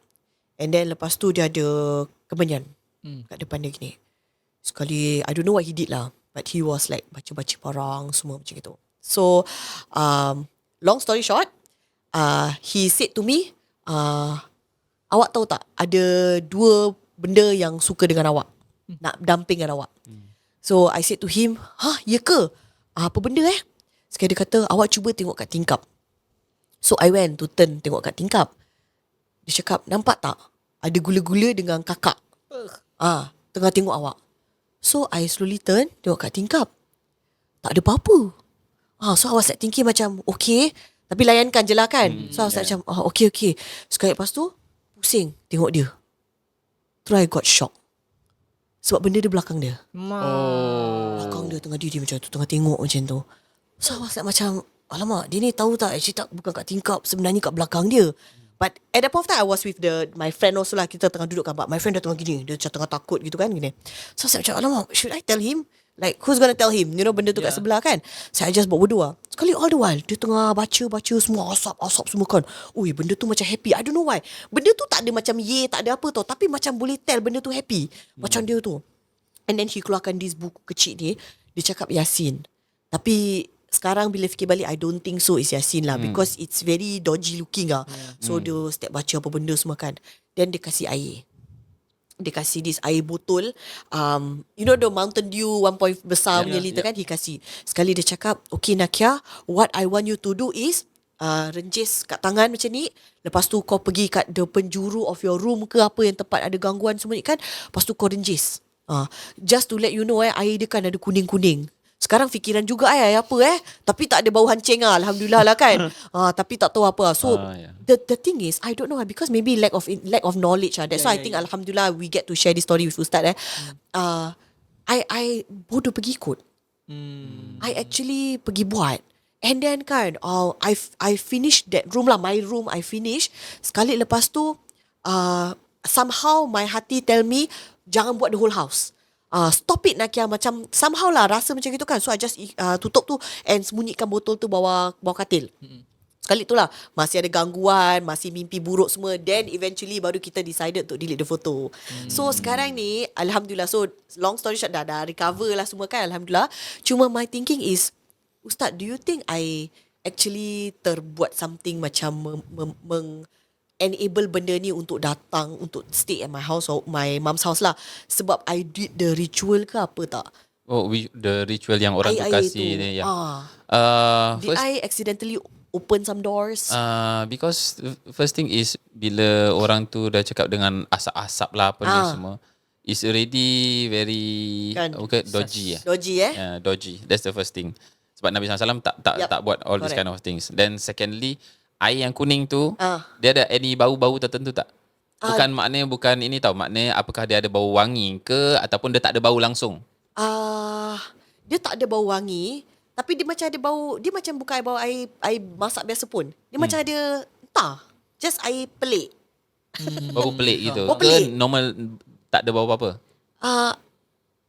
[SPEAKER 3] And then lepas tu dia ada kemenyan kat depan dia gini. Sekali I don't know what he did lah, but he was like baca-baca parang semua macam itu. So long story short, he said to me, awak tahu tak, ada 2 benda yang suka dengan awak, nak dumping dengan awak. So I said to him, ya ke? Apa benda Sekali dia kata, awak cuba tengok kat tingkap. So I went to turn tengok kat tingkap. Dia cakap, nampak tak? Ada gula-gula dengan kakak. Tengah tengok awak. So I slowly turn tengok kat tingkap. Tak ada apa-apa. So I was like thinking macam, okay, Tapi layankan je lah kan. So I was like macam okay. Sekali lepas tu pusing tengok dia. Terus I got shocked. Sebab benda dia belakang dia. Belakang dia tengah diri macam tu, tengah tengok macam tu. So I was like macam, alamak, dia ni tahu tak, actually tak, bukan kat tingkap, sebenarnya kat belakang dia. But at that point of time I was with my friend also lah. Kita tengah duduk kan, but my friend dah tengah gini, dia macam tengah takut gitu kan, gini. So I macam, alamak, should I tell him? Like, who's gonna tell him? You know, benda tu kat sebelah kan. So I just buat bodoh lah. Sekali all the while dia tengah baca semua, asap semua kan. Ui, benda tu macam happy. I don't know why. Benda tu tak ada macam tak ada apa tau, tapi macam boleh tell benda tu happy. Macam dia tu. And then he keluarkan this buku kecil ni. Dia cakap Yasin. Tapi sekarang bila fikir balik, I don't think so is Yasin lah. Because it's very dodgy looking lah. So dia step baca apa benda semua kan. Then dia kasih air. Dia kasih this air botol. You know the Mountain Dew 1 point besar punya liter kan. He kasih. Sekali dia cakap, okay Nakia, what I want you to do is renjis kat tangan macam ni. Lepas tu kau pergi kat the penjuru of your room ke apa yang tempat ada gangguan semua ni kan. Lepas tu kau renjis. Just to let you know air dia kan ada kuning-kuning. Sekarang fikiran juga air apa tapi tak ada bau hancing lah, alhamdulillah lah kan. Tapi tak tahu apa. So the thing is, I don't know because maybe lack of knowledge lah. That's why I think alhamdulillah we get to share this story with Ustaz I bodoh pergi ikut. I actually pergi buat. And then kan I finished that room lah, my room I finish. Sekali lepas tu somehow my hati tell me jangan buat the whole house. Stop it Nakia, macam somehow lah rasa macam gitu kan. So I just tutup tu and sembunyikan botol tu bawah katil. Sekali tu lah masih ada gangguan, masih mimpi buruk semua. Then eventually baru kita decided untuk delete the photo. So sekarang ni alhamdulillah, so long story short dah recover lah semua kan, alhamdulillah. Cuma my thinking is, Ustaz, do you think I actually terbuat something macam enable benda ni untuk datang, untuk stay at my house or my mom's house lah, sebab I did the ritual ke apa tak?
[SPEAKER 1] The ritual yang orang tu kasih ni ya.
[SPEAKER 3] Did I accidentally open some doors?
[SPEAKER 1] Because first thing is, bila orang tu dah cakap dengan asap-asap lah apa ni semua, it's already very dodgy.
[SPEAKER 3] Dodgy
[SPEAKER 1] dodgy. That's the first thing. Sebab Nabi SAW tak buat all these kind of things. Then secondly, air yang kuning tu, dia ada any bau-bau tertentu tak? Bukan ini tau. Maknanya apakah dia ada bau wangi ke, ataupun dia tak ada bau langsung?
[SPEAKER 3] Dia tak ada bau wangi, tapi dia macam ada bau. Dia macam bukan bau air masak biasa pun. Dia macam ada, entah, just air pelik.
[SPEAKER 1] Bau pelik gitu.
[SPEAKER 3] Bau pelik.
[SPEAKER 1] Ke normal, tak ada bau apa-apa?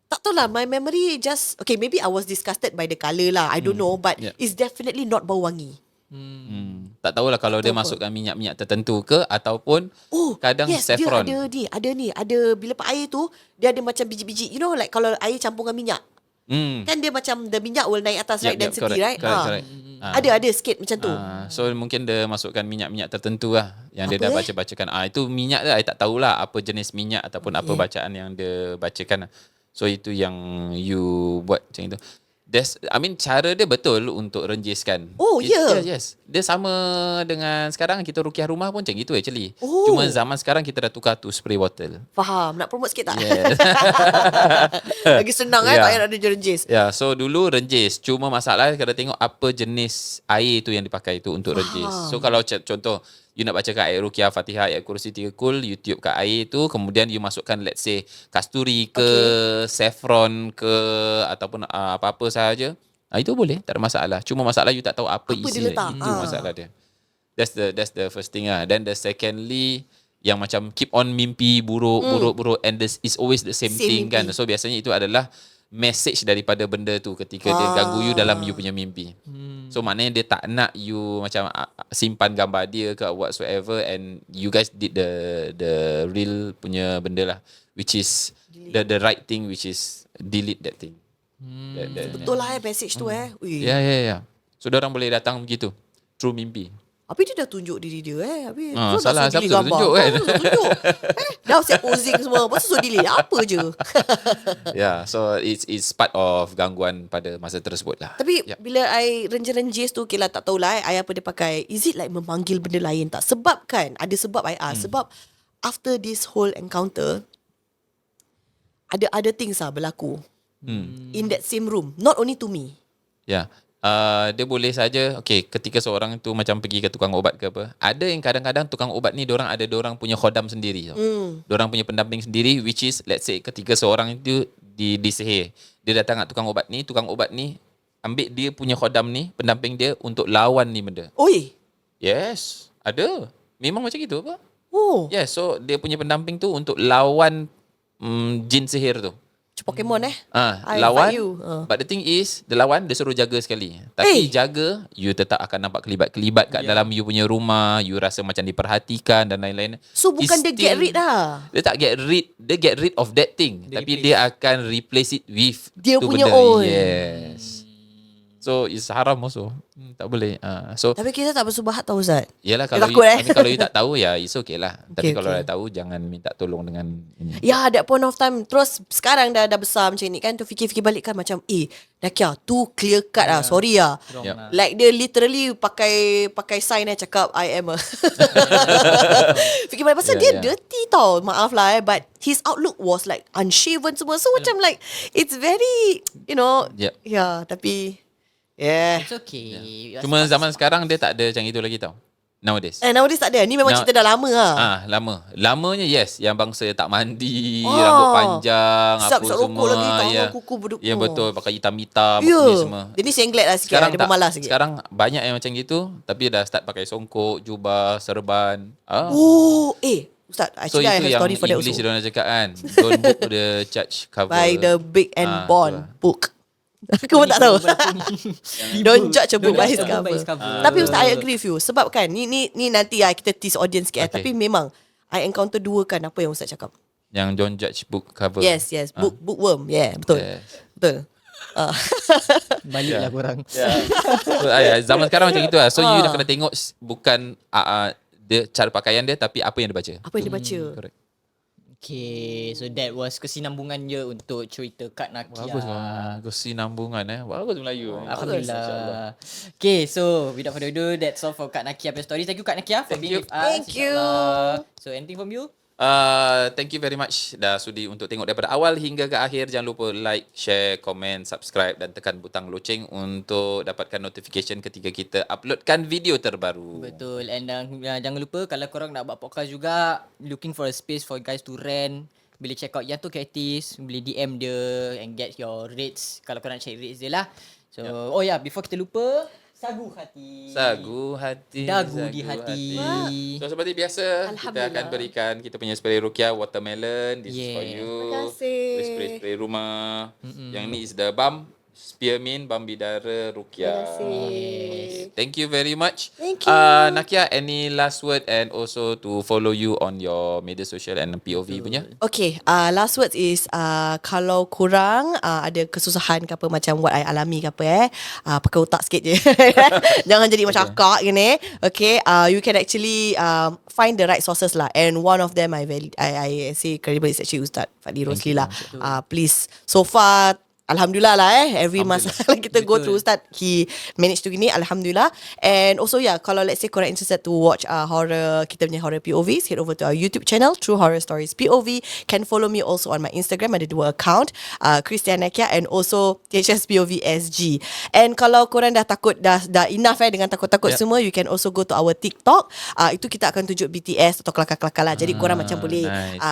[SPEAKER 3] Tak tahu lah, my memory just, okay, maybe I was disgusted by the colour lah, I don't know, but it's definitely not bau wangi.
[SPEAKER 1] Tak tahulah kalau dia masukkan minyak-minyak tertentu ke, ataupun kadang saffron.
[SPEAKER 3] Dia ada bila air tu dia ada macam biji-biji, you know, like kalau air campur dengan minyak, kan dia macam the minyak will naik atas, right, density, correct, right? Ada sikit macam tu.
[SPEAKER 1] So mungkin dia masukkan minyak-minyak tertentu lah yang dia dah baca-bacakan. Itu minyak dia, I tak tahulah apa jenis minyak ataupun apa bacaan yang dia bacakan. So itu yang you buat macam itu. Cara dia betul untuk renjiskan. Yes. Dia sama dengan sekarang kita rukiah rumah pun macam gitu actually. Cuma zaman sekarang kita dah tukar tu spray bottle.
[SPEAKER 3] Faham. Nak promote sikit tak?
[SPEAKER 1] Yes.
[SPEAKER 3] Lagi senang tak payah ada renjis.
[SPEAKER 1] So dulu renjis. Cuma masalah kena tengok apa jenis air tu yang dipakai tu untuk renjis. So kalau contoh you nak bacakan ayat Ruqyah, Fatihah, ayat kursi 3 kul, you tiup kat air tu, kemudian you masukkan let's say kasturi ke, saffron ke, ataupun apa-apa sahaja. Itu boleh, tak ada masalah. Cuma masalah you tak tahu apa isi dia. Itu masalah dia. That's the first thing lah. Then the secondly, yang macam keep on mimpi buruk, and this is always the same thing
[SPEAKER 3] mimpi.
[SPEAKER 1] kan. So biasanya itu adalah message daripada benda tu ketika dia ganggu you dalam you punya mimpi. So maknanya dia tak nak you macam simpan gambar dia ke whatsoever, and you guys did the real punya benda lah, which is the right thing, which is delete that thing.
[SPEAKER 3] Betul lah message tu
[SPEAKER 1] Ya. So diorang boleh datang begitu through mimpi.
[SPEAKER 3] Habis dia dah tunjuk diri dia
[SPEAKER 1] salah, siapa suruh tunjuk kan?
[SPEAKER 3] Tunjuk. Dah siap posing semua. Lepas tu suruh delete. Apa je.
[SPEAKER 1] So it's part of gangguan pada masa tersebut lah.
[SPEAKER 3] Tapi bila I renjis tu, okay lah, tak tahulah I apa dia pakai. Is it like memanggil benda lain tak? Sebab kan, ada sebab I ask. Sebab after this whole encounter, ada other things lah berlaku. In that same room. Not only to me.
[SPEAKER 1] Ya. Dia boleh saja ketika seorang tu macam pergi ke tukang ubat ke apa, ada yang kadang-kadang tukang ubat ni diorang punya khodam sendiri tau. Diorang punya pendamping sendiri, which is let's say ketika seorang itu disihir, dia datang kat tukang ubat ni ambil dia punya khodam ni, pendamping dia untuk lawan ni benda.
[SPEAKER 3] Oi.
[SPEAKER 1] Yes, ada. Memang macam gitu apa?
[SPEAKER 3] Oh.
[SPEAKER 1] Yes, so dia punya pendamping tu untuk lawan jin sihir tu.
[SPEAKER 3] Macam Pokemon I
[SPEAKER 1] lawan.
[SPEAKER 3] fight you.
[SPEAKER 1] But the thing is, the lawan dia suruh jaga sekali. Tapi jaga, you tetap akan nampak kelibat-kelibat kat dalam you punya rumah, you rasa macam diperhatikan dan lain-lain.
[SPEAKER 3] So bukan dia get rid
[SPEAKER 1] Dia tak get rid, dia get rid of that thing. Tapi dia akan replace it with
[SPEAKER 3] Dia
[SPEAKER 1] tu
[SPEAKER 3] punya
[SPEAKER 1] benda.
[SPEAKER 3] own.
[SPEAKER 1] Yes. So it's haram also. Tak boleh. So
[SPEAKER 3] Tapi kita tak bersubahat tau Ustaz.
[SPEAKER 1] yalah kalau
[SPEAKER 3] takut,
[SPEAKER 1] I mean, kalau you tak tahu ya it's okay lah. Tapi
[SPEAKER 3] Okay,
[SPEAKER 1] kalau
[SPEAKER 3] okay.
[SPEAKER 1] dah tahu jangan minta tolong dengan ini.
[SPEAKER 3] Ya, that point of time. Terus sekarang dah besar macam ni kan, tu fikir-fikir balik kan macam Nakia tu clear cut lah. Sorry lah.
[SPEAKER 1] Yeah.
[SPEAKER 3] Like dia literally pakai sign cakap I am a fikir balik pasal dia dirty tau. Maaf lah but his outlook was like unshaven semua. So macam like it's very
[SPEAKER 1] Yep.
[SPEAKER 3] yeah, tapi
[SPEAKER 2] It's okay.
[SPEAKER 1] Cuma zaman sekarang dia tak ada macam itu lagi tau. Nowadays.
[SPEAKER 3] Nowadays tak ada. Ni memang cerita dah lama lah.
[SPEAKER 1] Lama. Lamanya yes, yang bangsa tak mandi, rambut panjang, apa
[SPEAKER 3] Isap
[SPEAKER 1] semua.
[SPEAKER 3] rokok lagi, tangan kuku beduk.
[SPEAKER 1] Ya betul, pakai hitam-hitam
[SPEAKER 3] Ya.
[SPEAKER 1] ni semua.
[SPEAKER 3] Dia ni singlet lah sikit. Dia bermalas sikit.
[SPEAKER 1] Sekarang banyak yang macam gitu, tapi dah start pakai songkok, jubah, serban.
[SPEAKER 3] Ustaz,
[SPEAKER 1] So
[SPEAKER 3] actually I
[SPEAKER 1] itu
[SPEAKER 3] have
[SPEAKER 1] yang
[SPEAKER 3] story for that
[SPEAKER 1] English
[SPEAKER 3] also.
[SPEAKER 1] dia nak cakap kan. Don't book the church cover.
[SPEAKER 3] By the Big and
[SPEAKER 1] tu
[SPEAKER 3] Bond
[SPEAKER 1] lah.
[SPEAKER 3] book. Aku pun tak tahu. Don't judge a book by his
[SPEAKER 2] Don't
[SPEAKER 3] cover.
[SPEAKER 2] judge a book by his cover.
[SPEAKER 3] Tapi Ustaz, I agree with you. Sebab kan, ni nanti kita tease audience sikit.
[SPEAKER 1] Okay.
[SPEAKER 3] Tapi memang, I encounter dua kan apa yang Ustaz cakap.
[SPEAKER 1] Yang don't judge book cover.
[SPEAKER 3] Yes. Bookworm. Yeah, betul.
[SPEAKER 1] Yes.
[SPEAKER 3] Betul.
[SPEAKER 2] Baliklah korang.
[SPEAKER 1] So, zaman sekarang macam itu lah. So you dah kena tengok bukan dia cara pakaian dia, tapi apa yang dia baca.
[SPEAKER 3] Apa yang dia baca?
[SPEAKER 1] Correct.
[SPEAKER 2] Okay, so that was kesinambungan je untuk cerita Kak Nakia.
[SPEAKER 1] Bagus lah. Kesinambungan Bagus Melayu.
[SPEAKER 2] Alhamdulillah. Okay, so without further ado, that's all for Kak Nakia punya story. Thank you Kak Nakia for being with us.
[SPEAKER 3] Thank you.
[SPEAKER 2] InsyaAllah. So anything from you?
[SPEAKER 1] Thank you very much dah sudi untuk tengok daripada awal hingga ke akhir. Jangan lupa like, share, komen, subscribe dan tekan butang loceng untuk dapatkan notification ketika kita uploadkan video terbaru.
[SPEAKER 2] Betul. And jangan lupa kalau korang nak buat podcast juga, looking for a space for guys to rent, boleh check out Yanto Creatives, boleh DM dia and get your rates kalau korang nak check rates dia lah. So, before kita lupa, sagu hati.
[SPEAKER 1] Sagu hati.
[SPEAKER 2] Dagu
[SPEAKER 1] sagu
[SPEAKER 2] di hati.
[SPEAKER 1] So seperti biasa, kita akan berikan kita punya spray Rukia watermelon. This is for you.
[SPEAKER 3] Terima kasih.
[SPEAKER 1] Spray rumah. Yang ni is the balm spearmint, balm bidara Rukia. Thank you very much.
[SPEAKER 3] Thank you.
[SPEAKER 1] Nakia, any last word and also to follow you on your media social and POV punya?
[SPEAKER 3] Okay, last words is kalau korang ada kesusahan ke apa macam what I alami ke apa pakai otak sikit je. Jangan jadi macam akak gini. Okay, you can actually find the right sources lah. And one of them I say credible is actually Ustaz Fadli Rosli lah. Please, so far Alhamdulillah lah every masalah kita go through Ustaz, he managed to gini, Alhamdulillah. And also kalau let's say korang interested to watch horror, kita punya horror POVs, head over to our YouTube channel, True Horror Stories POV. Can follow me also on my Instagram, ada 2 account, Christian Nakia and also THS POV SG. And kalau korang dah takut, dah enough dengan takut-takut semua, you can also go to our TikTok. Itu kita akan tunjuk BTS atau kelakar-kelakar lah. Jadi korang macam boleh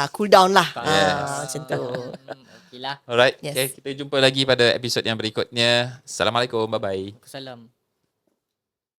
[SPEAKER 3] cool down lah. Macam tu.
[SPEAKER 2] Okay lah.
[SPEAKER 1] Alright.
[SPEAKER 3] Yes.
[SPEAKER 1] Okay, kita jumpa lagi pada episod yang berikutnya. Assalamualaikum. Bye-bye.
[SPEAKER 2] Salam.